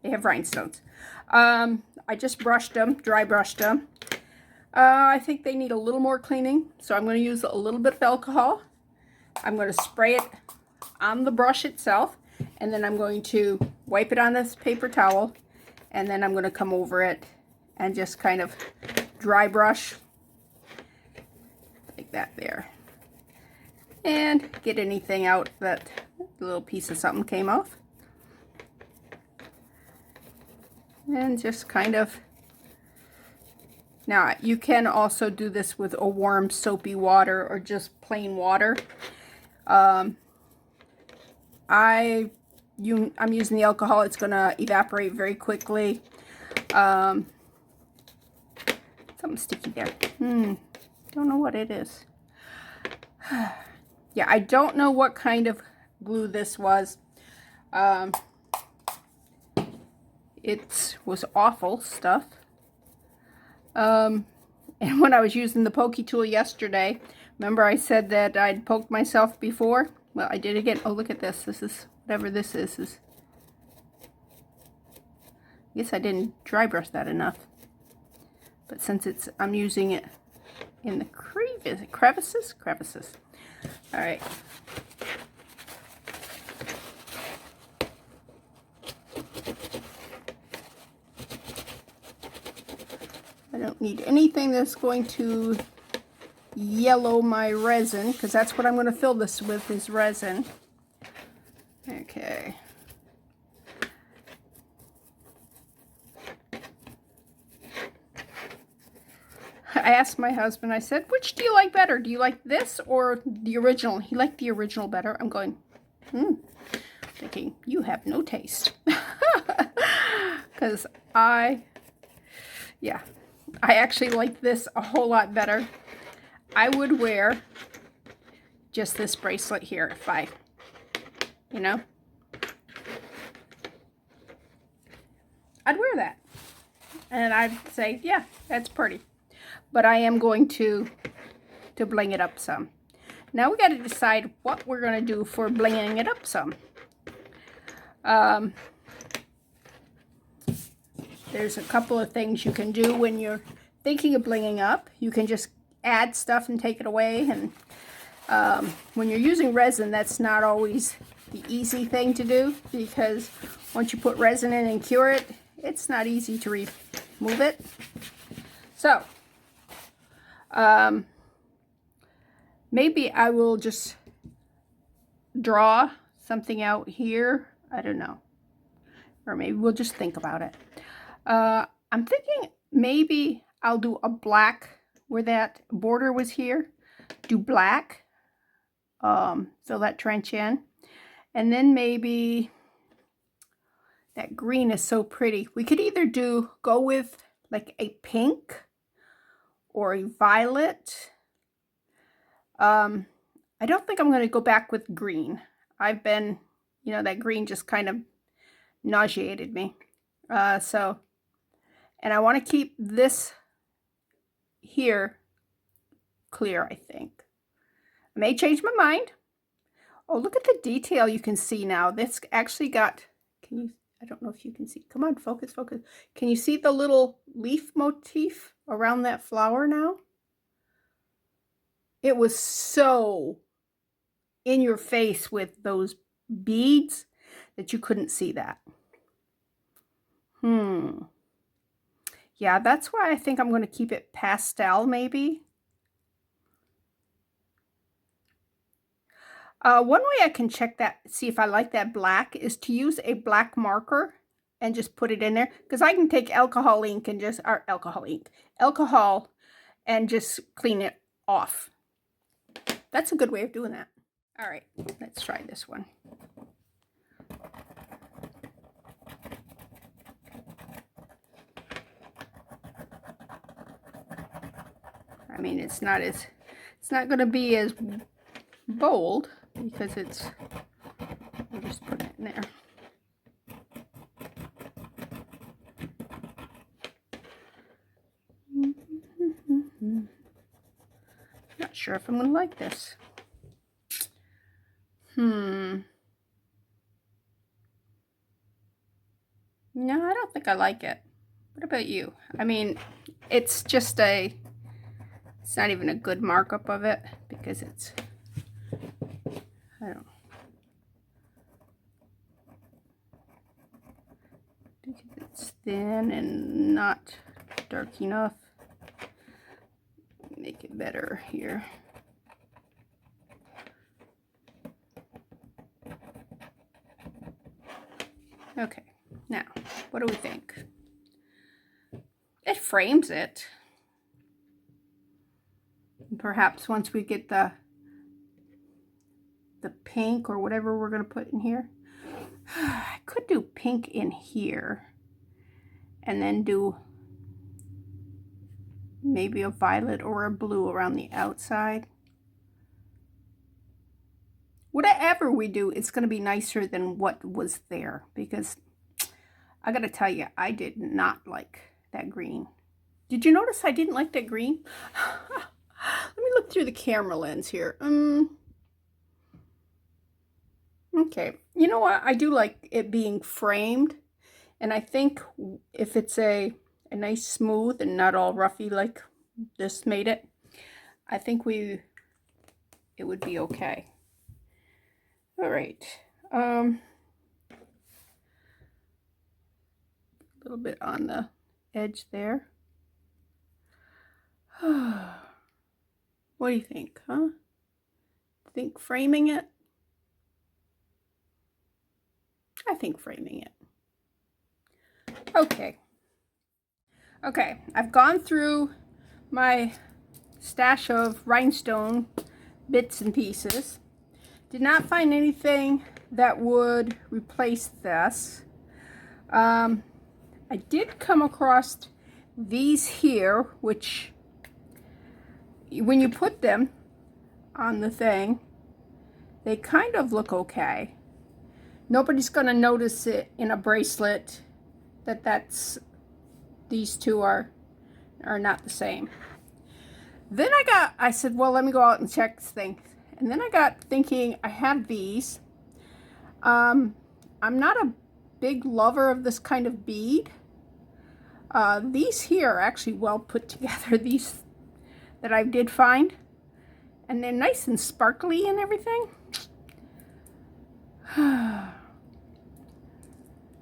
S1: rhinestones. I just brushed them, dry brushed them. I think they need a little more cleaning, so I'm going to use a little bit of alcohol. I'm going to spray it on the brush itself, and then I'm going to wipe it on this paper towel, and then I'm going to come over it and just kind of dry brush like that there. And get anything out that a little piece of something came off. And just kind of, now you can also do this with a warm soapy water or just plain water. I'm using the alcohol. It's going to evaporate very quickly. Something sticky there. Don't know what it is. Yeah, I don't know what kind of glue this was. It was awful stuff. And when I was using the pokey tool yesterday, remember I said that I'd poked myself before? Well, I did again. Oh, look at this. This is, whatever this is. I guess I didn't dry brush that enough. But since I'm using it in the crevices. All right. I don't need anything that's going to yellow my resin, because that's what I'm going to fill this with, is resin. Okay. I asked my husband, I said, which do you like better? Do you like this or the original? He liked the original better. I'm going, thinking, you have no taste. Because I actually like this a whole lot better. I would wear just this bracelet here if I, you know, I'd wear that. And I'd say, yeah, that's pretty. But I am going to bling it up some. Now we got to decide what we're going to do for blinging it up some. There's a couple of things you can do when you're thinking of blinging up. You can just add stuff and take it away. And when you're using resin, that's not always the easy thing to do, because once you put resin in and cure it, it's not easy to remove it. So, maybe I will just draw something out here. I don't know. Or maybe we'll just think about it. I'm thinking maybe I'll do a black where that border was here. Do black. Fill that trench in. And then maybe that green is so pretty. We could either go with like a pink or a violet. I don't think I'm going to go back with green. I've been, you know, that green just kind of nauseated me. And I want to keep this here clear, I think. I may change my mind. Oh, look at the detail you can see now. This actually got, I don't know if you can see. Come on, focus, focus. Can you see the little leaf motif around that flower now? It was so in your face with those beads that you couldn't see that. Yeah, that's why I think I'm going to keep it pastel, maybe. One way I can check that, see if I like that black, is to use a black marker and just put it in there. Because I can take alcohol and just clean it off. That's a good way of doing that. All right, let's try this one. I mean, it's not going to be as bold because we'll just put it in there. Not sure if I'm going to like this. No, I don't think I like it. What about you? I mean, it's not even a good markup of it because it's, I don't know. Because it's thin and not dark enough. Make it better here. Okay, now, what do we think? It frames it. Perhaps once we get the pink or whatever we're going to put in here. I could do pink in here and then do maybe a violet or a blue around the outside. Whatever we do, it's going to be nicer than what was there, because I got to tell you, I did not like that green. Did you notice I didn't like that green? Let me look through the camera lens here. Okay, you know what? I do like it being framed, and I think if it's a nice smooth and not all roughy like this made it, I think it would be okay. All right. A little bit on the edge there. What do you think, huh? Think framing it? I think framing it. Okay. Okay, I've gone through my stash of rhinestone bits and pieces. Did not find anything that would replace this. I did come across these here, which when you put them on the thing, they kind of look okay. Nobody's going to notice it in a bracelet that's these two are not the same. Then I said, well, let me go out and check things. And then I got thinking, I have these. I'm not a big lover of this kind of bead. These here are actually well put together, these that I did find. And they're nice and sparkly and everything.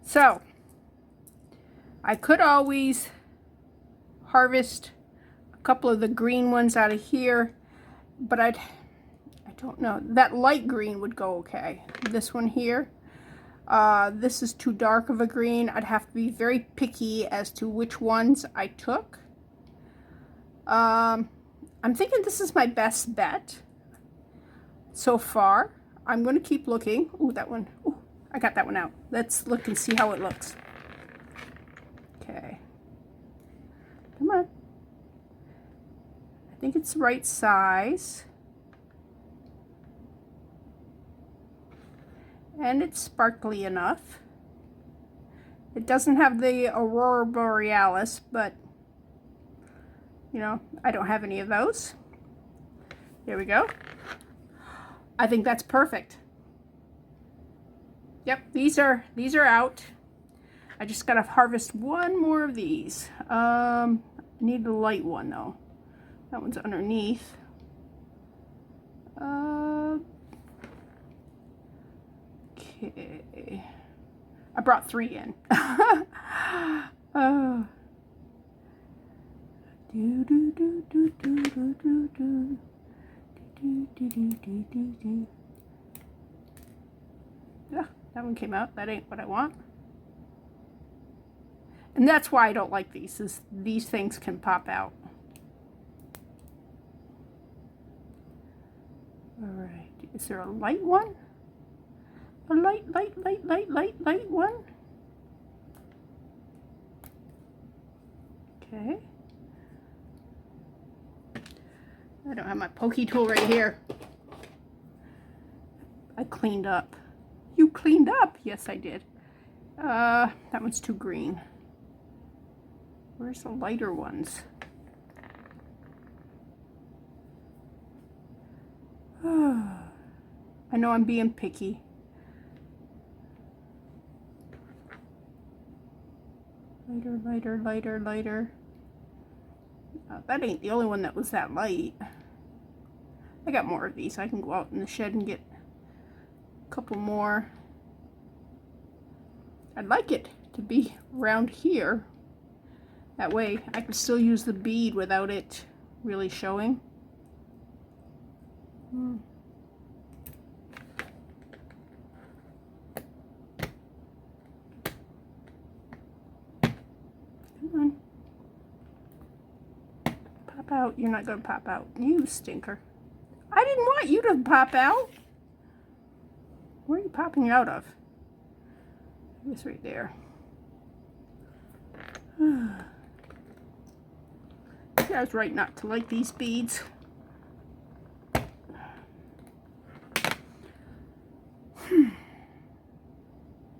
S1: So, I could always harvest a couple of the green ones out of here, but I don't know. That light green would go okay. This one here, this is too dark of a green. I'd have to be very picky as to which ones I took. I'm thinking this is my best bet so far. I'm going to keep looking. Ooh, that one. Ooh, I got that one out. Let's look and see how it looks. Okay. Come on. I think it's the right size. And it's sparkly enough. It doesn't have the Aurora Borealis, but, you know, I don't have any of those. There we go. I think that's perfect. Yep, these are out. I just gotta harvest one more of these. I need the light one though. That one's underneath. Okay. I brought 3 in. Oh. Yeah, that one came out. That ain't what I want. And that's why I don't like these, is these things can pop out. All right, is there a light one? A light one? Okay. I don't have my pokey tool right here. I cleaned up. You cleaned up? Yes, I did. That one's too green. Where's the lighter ones? I know I'm being picky. Lighter. That ain't the only one that was that light. I got more of these. I can go out in the shed and get a couple more. I'd like it to be around here. That way I can still use the bead without it really showing. Come on. Pop out. You're not going to pop out. You stinker. I didn't want you to pop out. Where are you popping out of? It's right there. I was right not to like these beads.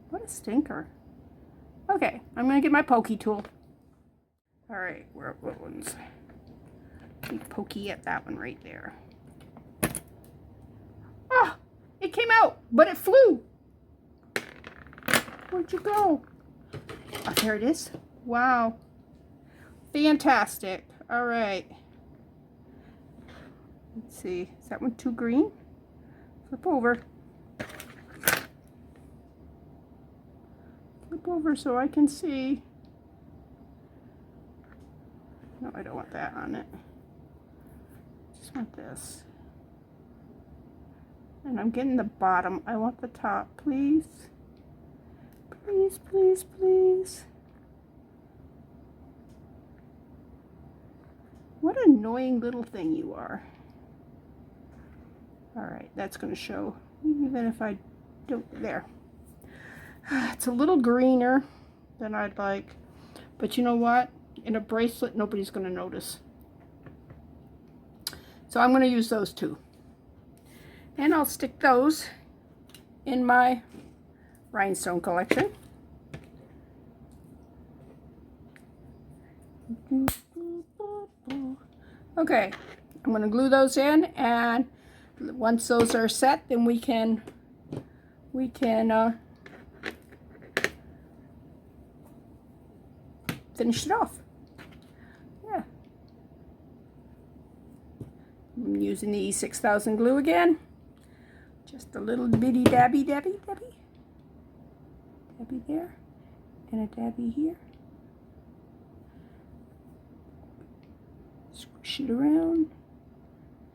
S1: What a stinker. Okay, I'm going to get my pokey tool. Alright, what ones? Big pokey at that one right there. Oh, it came out, but it flew. Where'd you go? Oh, there it is. Wow. Fantastic. All right. Let's see. Is that one too green? Flip over. Flip over so I can see. No, I don't want that on it. just want this. And I'm getting the bottom. I want the top, please. Please, please, please. What an annoying little thing you are. All right, that's going to show, even if I don't, there. It's a little greener than I'd like, but you know what? In a bracelet, nobody's going to notice. So I'm going to use those two. And I'll stick those in my rhinestone collection. Okay, I'm going to glue those in, and once those are set, then we can finish it off. Yeah. I'm using the E6000 glue again. Just a little bitty dabby there, and a dabby here. Squish it around,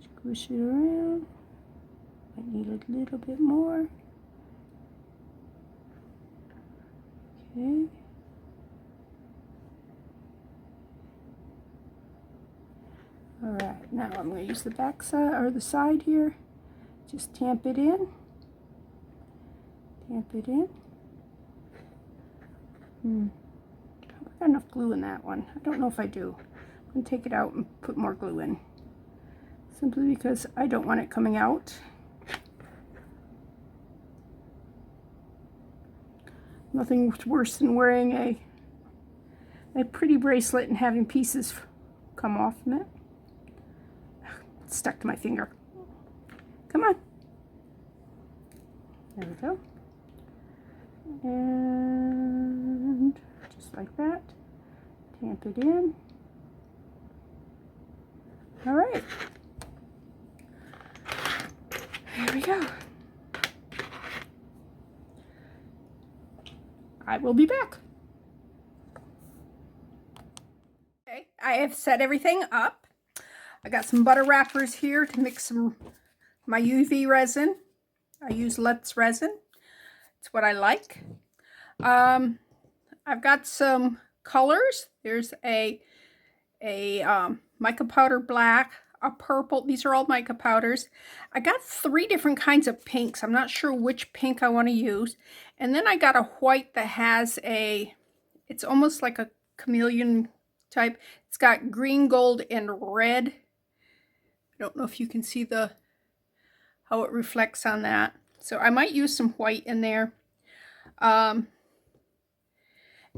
S1: squish it around. I need a little bit more. Okay. All right, now I'm going to use the back side or the side here. Just tamp it in. Tamp it in. I got enough glue in that one. I don't know if I do. I'm going to take it out and put more glue in. Simply because I don't want it coming out. Nothing worse than wearing a pretty bracelet and having pieces come off from it. It's stuck to my finger. Come on. There we go. And just like that. Tamp it in. All right. There we go. I will be back. Okay, I have set everything up. I got some butter wrappers here to mix my UV resin. I use Let's resin. It's what I like. I've got some colors. There's a mica powder black, a purple. These are all mica powders. I got 3 different kinds of pinks. I'm not sure which pink I want to use. And then I got a white that has it's almost like a chameleon type. It's got green, gold, and red. I don't know if you can see how it reflects on that. So I might use some white in there. And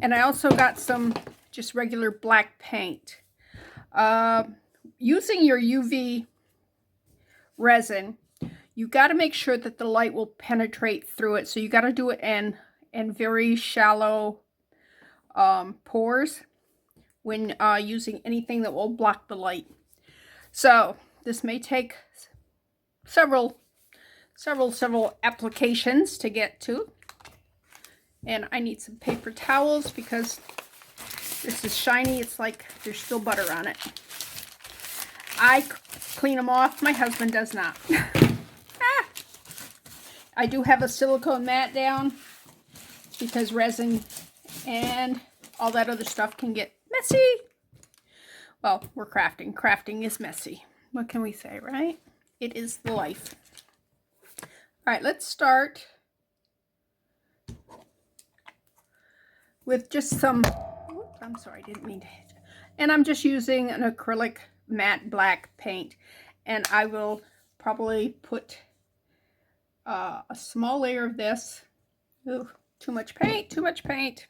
S1: I also got some just regular black paint. Using your UV resin, you got to make sure that the light will penetrate through it. So you got to do it in very shallow pores when using anything that will block the light. So this may take several applications to get to. And I need some paper towels because this is shiny. It's like there's still butter on it. I clean them off. My husband does not. I do have a silicone mat down because resin and all that other stuff can get messy. Well, we're crafting. Crafting is messy. What can we say, right? It is the life. All right, let's start with just some, oops, I'm sorry, I didn't mean to hit. And I'm just using an acrylic matte black paint. And I will probably put a small layer of this. Ooh, too much paint, too much paint.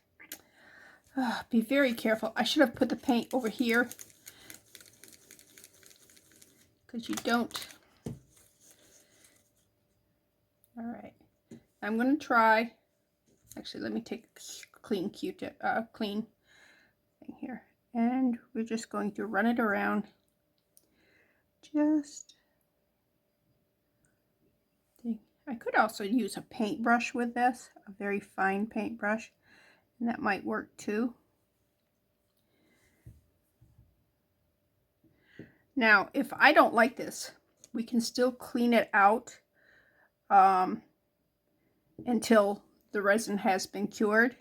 S1: Be very careful. I should have put the paint over here, because you don't. All right, I'm going to try. Actually, let me take a clean Q-tip, clean thing here, and we're just going to run it around. Just. I could also use a paintbrush with this, a very fine paintbrush, and that might work too. Now, if I don't like this, we can still clean it out until the resin has been cured,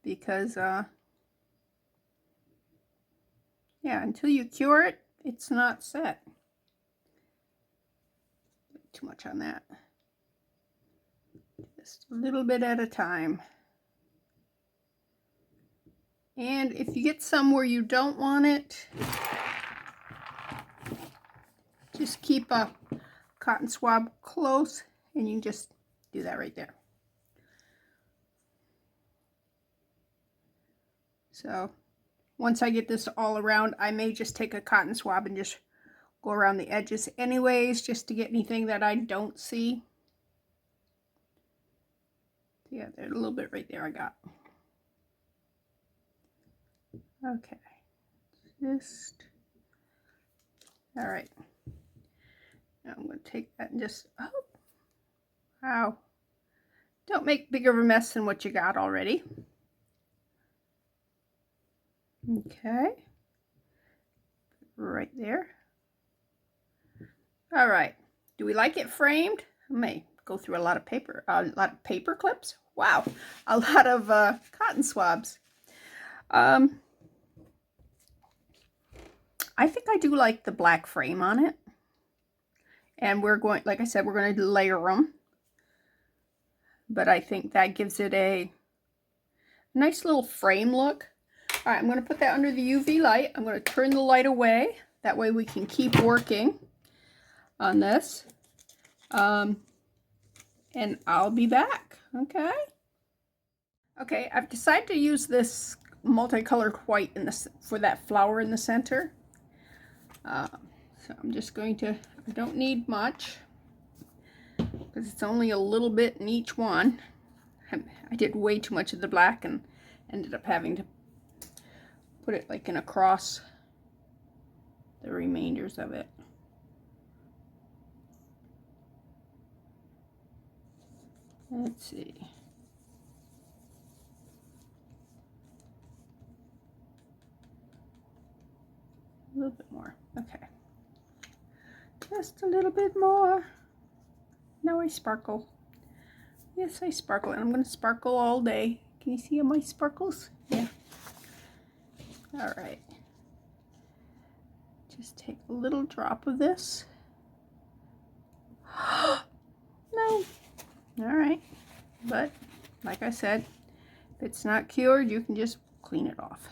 S1: because yeah, until you cure it, it's not set. Too much on that. Just a little bit at a time. And if you get some where you don't want it, just keep a cotton swab close and you can just do that right there. So once I get this all around, I may just take a cotton swab and just go around the edges anyways, just to get anything that I don't see. Yeah, there's a little bit right there I got. Okay, just, all right. Now I'm going to take that and just, oh, wow. Don't make bigger of a mess than what you got already. Okay, right there. All right, do we like it framed? I may go through a lot of paper clips. Wow, a lot of cotton swabs. I think I do like the black frame on it. And we're going, like I said, we're going to layer them. But I think that gives it a nice little frame look. All right, I'm going to put that under the UV light. I'm going to turn the light away. That way we can keep working on this. And I'll be back. Okay. Okay, I've decided to use this multicolored white in this for that flower in the center. So I'm just going to, I don't need much because it's only a little bit in each one. I did way too much of the black and ended up having to put it like in across the remainders of it. Let's see. A little bit more. Okay. Just a little bit more. Now I sparkle. Yes, I sparkle, and I'm going to sparkle all day. Can you see my sparkles? Yeah. All right. Just take a little drop of this. No. All right. But, like I said, if it's not cured, you can just clean it off.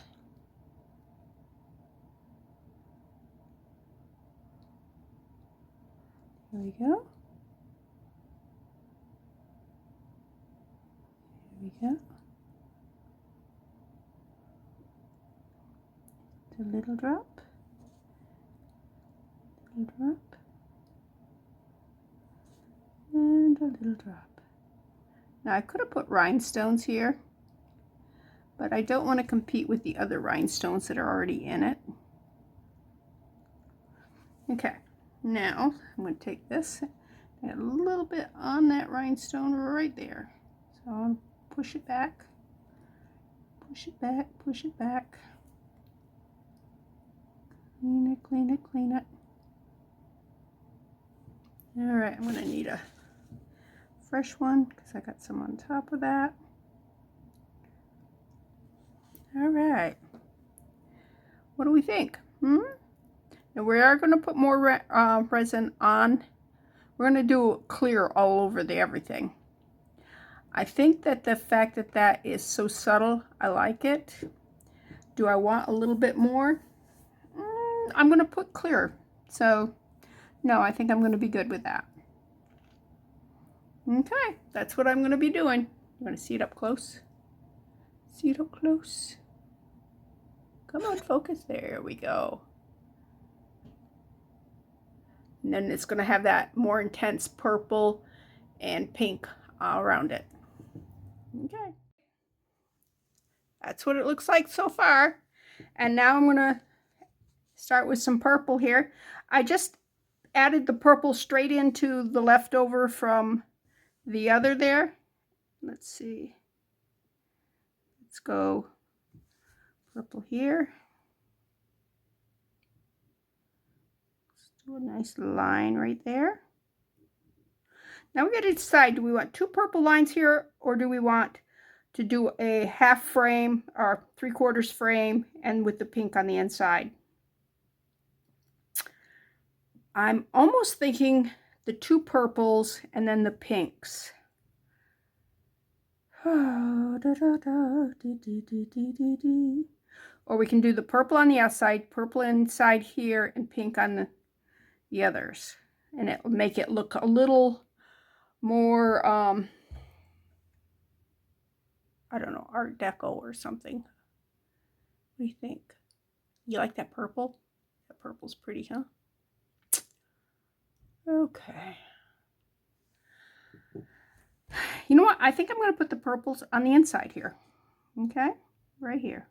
S1: There we go. There we go. A little drop. Little drop. And a little drop. Now I could have put rhinestones here, but I don't want to compete with the other rhinestones that are already in it. Okay, now I'm going to take this, add a little bit on that rhinestone right there. So I'll push it back, push it back, push it back. Clean it, clean it, clean it. All right, I'm going to need a fresh one because I got some on top of that. All right. What do we think? Now we are going to put more resin on. We're going to do clear all over the everything. I think that the fact that that is so subtle, I like it. Do I want a little bit more? I'm going to put clear. So, no, I think I'm going to be good with that. Okay, that's what I'm going to be doing. You want to see it up close? See it up close? Come on, focus. There we go. And then it's going to have that more intense purple and pink around it. Okay. That's what it looks like so far. And now I'm going to start with some purple here. I just added the purple straight into the leftover from the other there. Let's see. Let's go purple here. So a nice line right there. Now we got to decide, do we want 2 purple lines here, or do we want to do a half frame or 3/4 frame and with the pink on the inside? I'm almost thinking the 2 purples and then the pinks. Or we can do the purple on the outside, purple inside here, and pink on the others. And it will make it look a little more, I don't know, Art Deco or something. What do you think? You like that purple? That purple's pretty, huh? Okay. You know what? I think I'm going to put the purples on the inside here. Okay? Right here.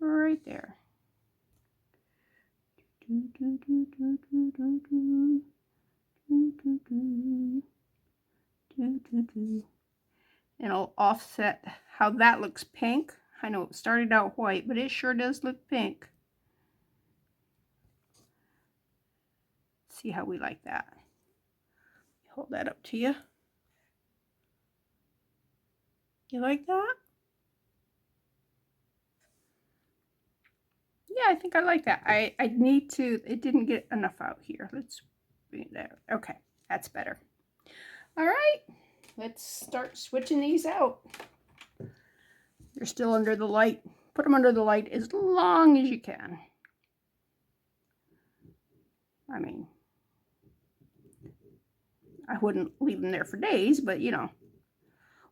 S1: Right there. And I'll offset how that looks pink. I know it started out white, but it sure does look pink. See how we like that. Hold that up to you. You like that? Yeah, I think I like that. I need to, it didn't get enough out here. Let's bring it there. Okay, that's better. All right, let's start switching these out. They're still under the light. Put them under the light as long as you can. I mean, I wouldn't leave them there for days, but you know,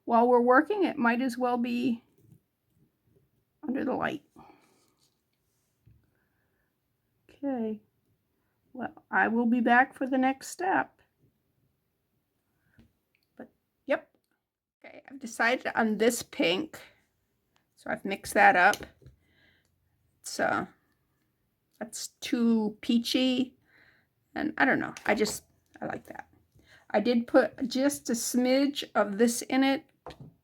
S1: while we're working, it might as well be under the light. Okay, well, I will be back for the next step. But, yep. Okay, I've decided on this pink. So I've mixed that up. It's, that's too peachy. And I don't know, I like that. I did put just a smidge of this in it.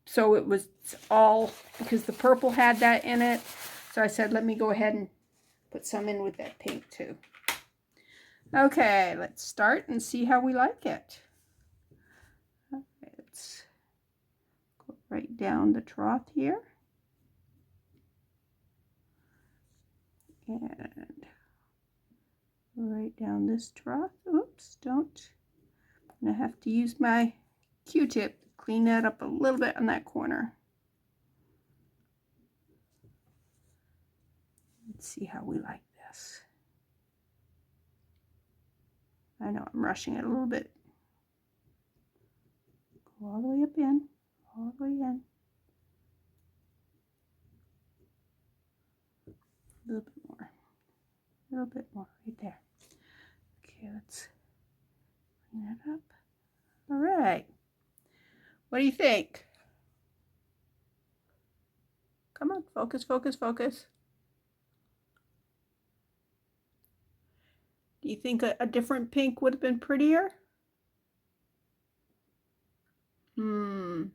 S1: So it was all, because the purple had that in it. So I said, let me go ahead and put some in with that pink too. Okay, let's start and see how we like it. Okay, let's go right down the trough here. And right down this trough. Oops, don't. I'm going to have to use my Q-tip to clean that up a little bit on that corner. Let's see how we like this. I know I'm rushing it a little bit. Go all the way up in, all the way in. A little bit more. A little bit more right there. Okay, let's clean that up. All right. What do you think? Come on, focus, focus, focus. Do you think a different pink would have been prettier? I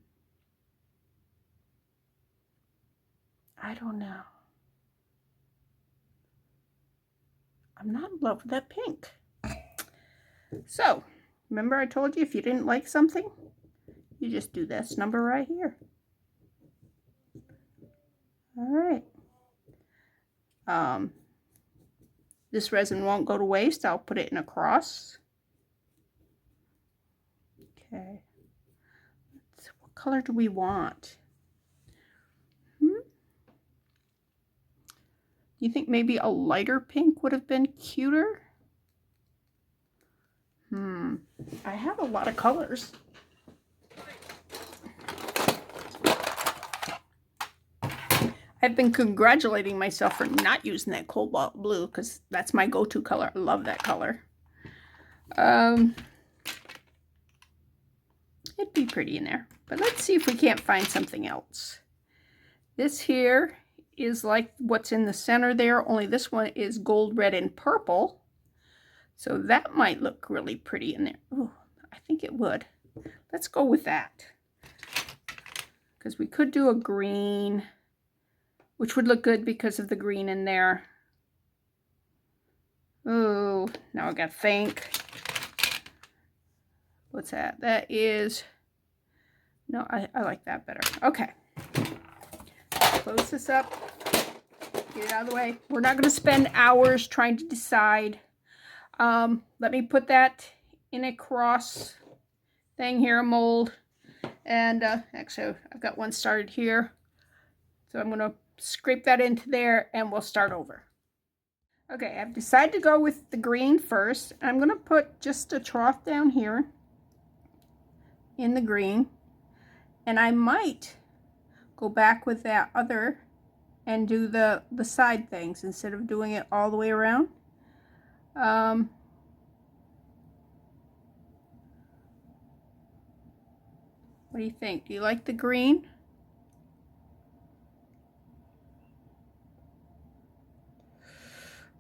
S1: don't know. I'm not in love with that pink. So, remember I told you if you didn't like something, you just do this number right here. All right. This resin won't go to waste. I'll put it in a cross. Okay. What color do we want? Do you think maybe a lighter pink would have been cuter? I have a lot of colors. I've been congratulating myself for not using that cobalt blue because that's my go-to color. I love that color. It'd be pretty in there. But let's see if we can't find something else. This here is like what's in the center there, only this one is gold, red, and purple. So that might look really pretty in there. Oh, I think it would. Let's go with that. Because we could do a green, which would look good because of the green in there. Ooh, now I gotta think. What's that? That is, no, I like that better. Okay. Close this up. Get it out of the way. We're not gonna spend hours trying to decide. Let me put that in a cross thing here, a mold. And actually, I've got one started here. So I'm gonna scrape that into there and we'll start over. Okay, I've decided to go with the green first. I'm going to put just a trough down here in the green. And I might go back with that other and do the side things instead of doing it all the way around. What do you think? Do you like the green?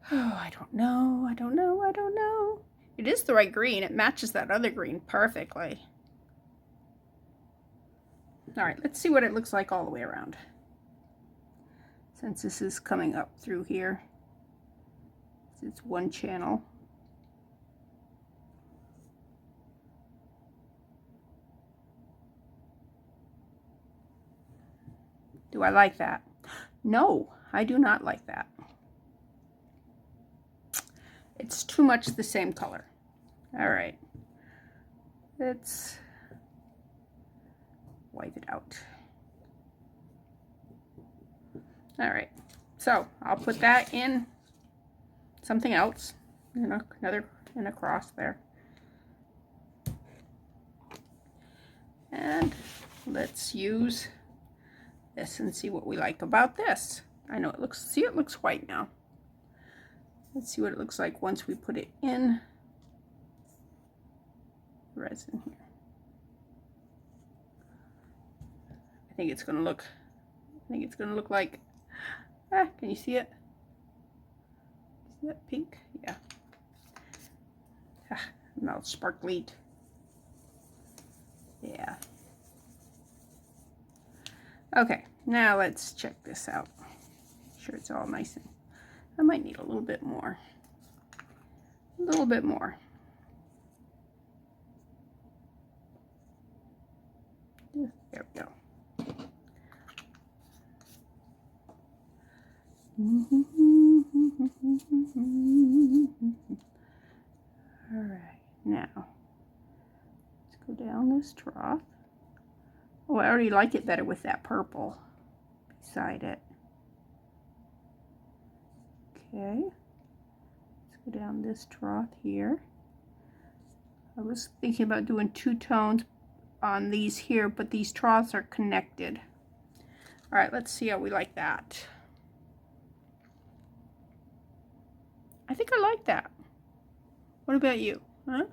S1: Oh, I don't know. I don't know. I don't know. It is the right green. It matches that other green perfectly. All right, let's see what it looks like all the way around. Since this is coming up through here, it's one channel. Do I like that? No, I do not like that. It's too much the same color. All right, let's wipe it out. All right, so I'll put that in something else, another in a cross there. And let's use this and see what we like about this. I know it looks, see, it looks white now. Let's see what it looks like once we put it in resin here. I think it's gonna look like, can you see it? See that pink? Yeah. Now it's sparkly. Yeah. Okay, now let's check this out. Make sure it's all nice and I might need a little bit more. A little bit more. There we go. All right, now let's go down this trough. Oh, I already like it better with that purple beside it. Okay, let's go down this trough here. I was thinking about doing two tones on these here, but these troughs are connected. All right, let's see how we like that. I think I like that. What about you? Huh?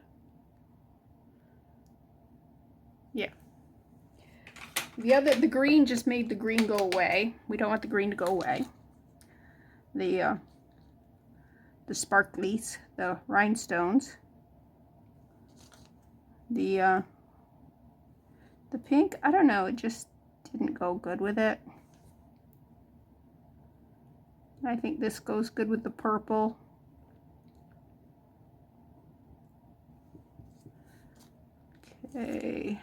S1: Yeah. The green just made the green go away. We don't want the green to go away. The sparklies, the rhinestones. The pink, I don't know, it just didn't go good with it. I think this goes good with the purple. Okay.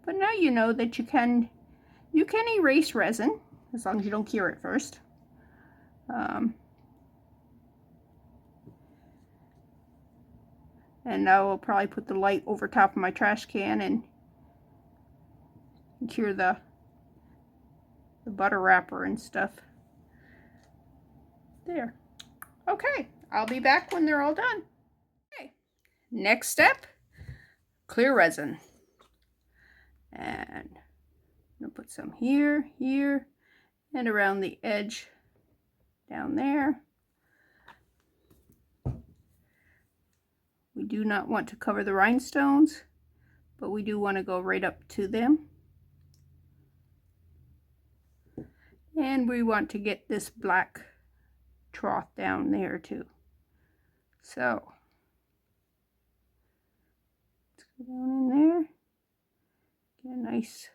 S1: But now you know that you can erase resin as long as you don't cure it first. And now I'll probably put the light over top of my trash can and cure the butter wrapper and stuff. There. Okay, I'll be back when they're all done. Okay, next step, clear resin. And I'm gonna put some here, here, and around the edge down there. We do not want to cover the rhinestones, but we do want to go right up to them. And we want to get this black trough down there too. So let's go down in there, get a nice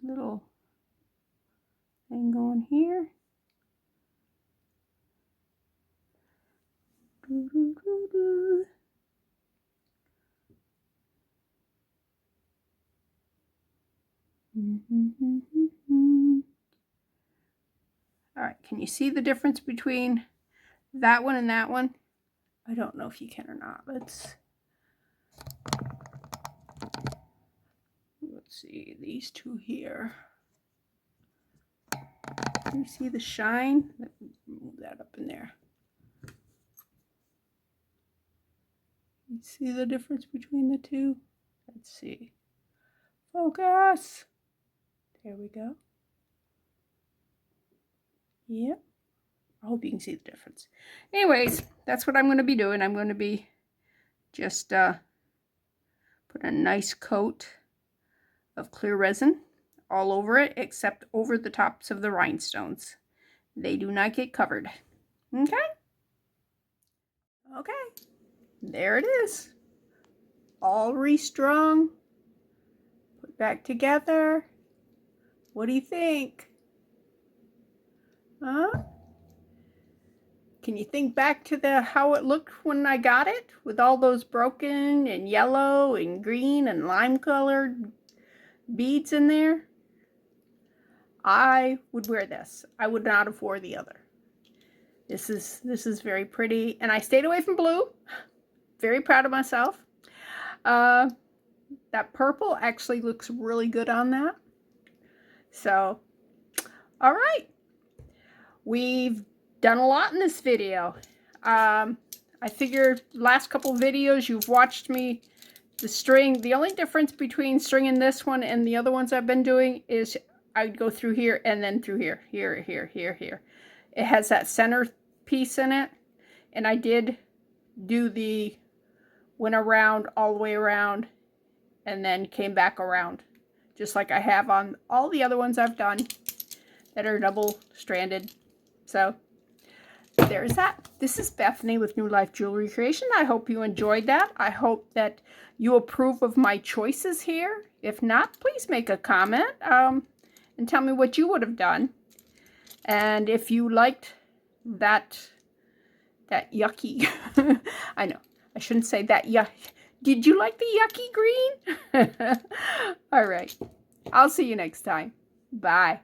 S1: little Thing going here. Doo, doo, doo, doo. All right, can you see the difference between that one and that one? I don't know if you can or not. Let's see these two here. Can you see the shine? Let me move that up in there. You see the difference between the two? Let's see. Focus. There we go. Yep. I hope you can see the difference. Anyways, that's what I'm going to be doing. I'm going to be just put a nice coat of clear resin all over it, except over the tops of the rhinestones. They do not get covered. Okay? Okay. There it is. All restrung. Put back together. What do you think? Huh? Can you think back to how it looked when I got it? With all those broken and yellow and green and lime colored beads in there? I would wear this. I would not have worn the other. This is very pretty. And I stayed away from blue. Very proud of myself. That purple actually looks really good on that. So, all right. We've done a lot in this video. I figure last couple videos you've watched me the string. The only difference between stringing this one and the other ones I've been doing is I would go through here and then through here. Here, here, here, here. It has that center piece in it. And I did do the went around all the way around and then came back around. Just like I have on all the other ones I've done that are double stranded. So there's that. This is Bethany with New Life Jewelry Creation. I hope you enjoyed that. I hope that you approve of my choices here. If not, please make a comment and tell me what you would have done. And if you liked that yucky, I know, I shouldn't say that yuck. Did you like the yucky green? All right. I'll see you next time. Bye.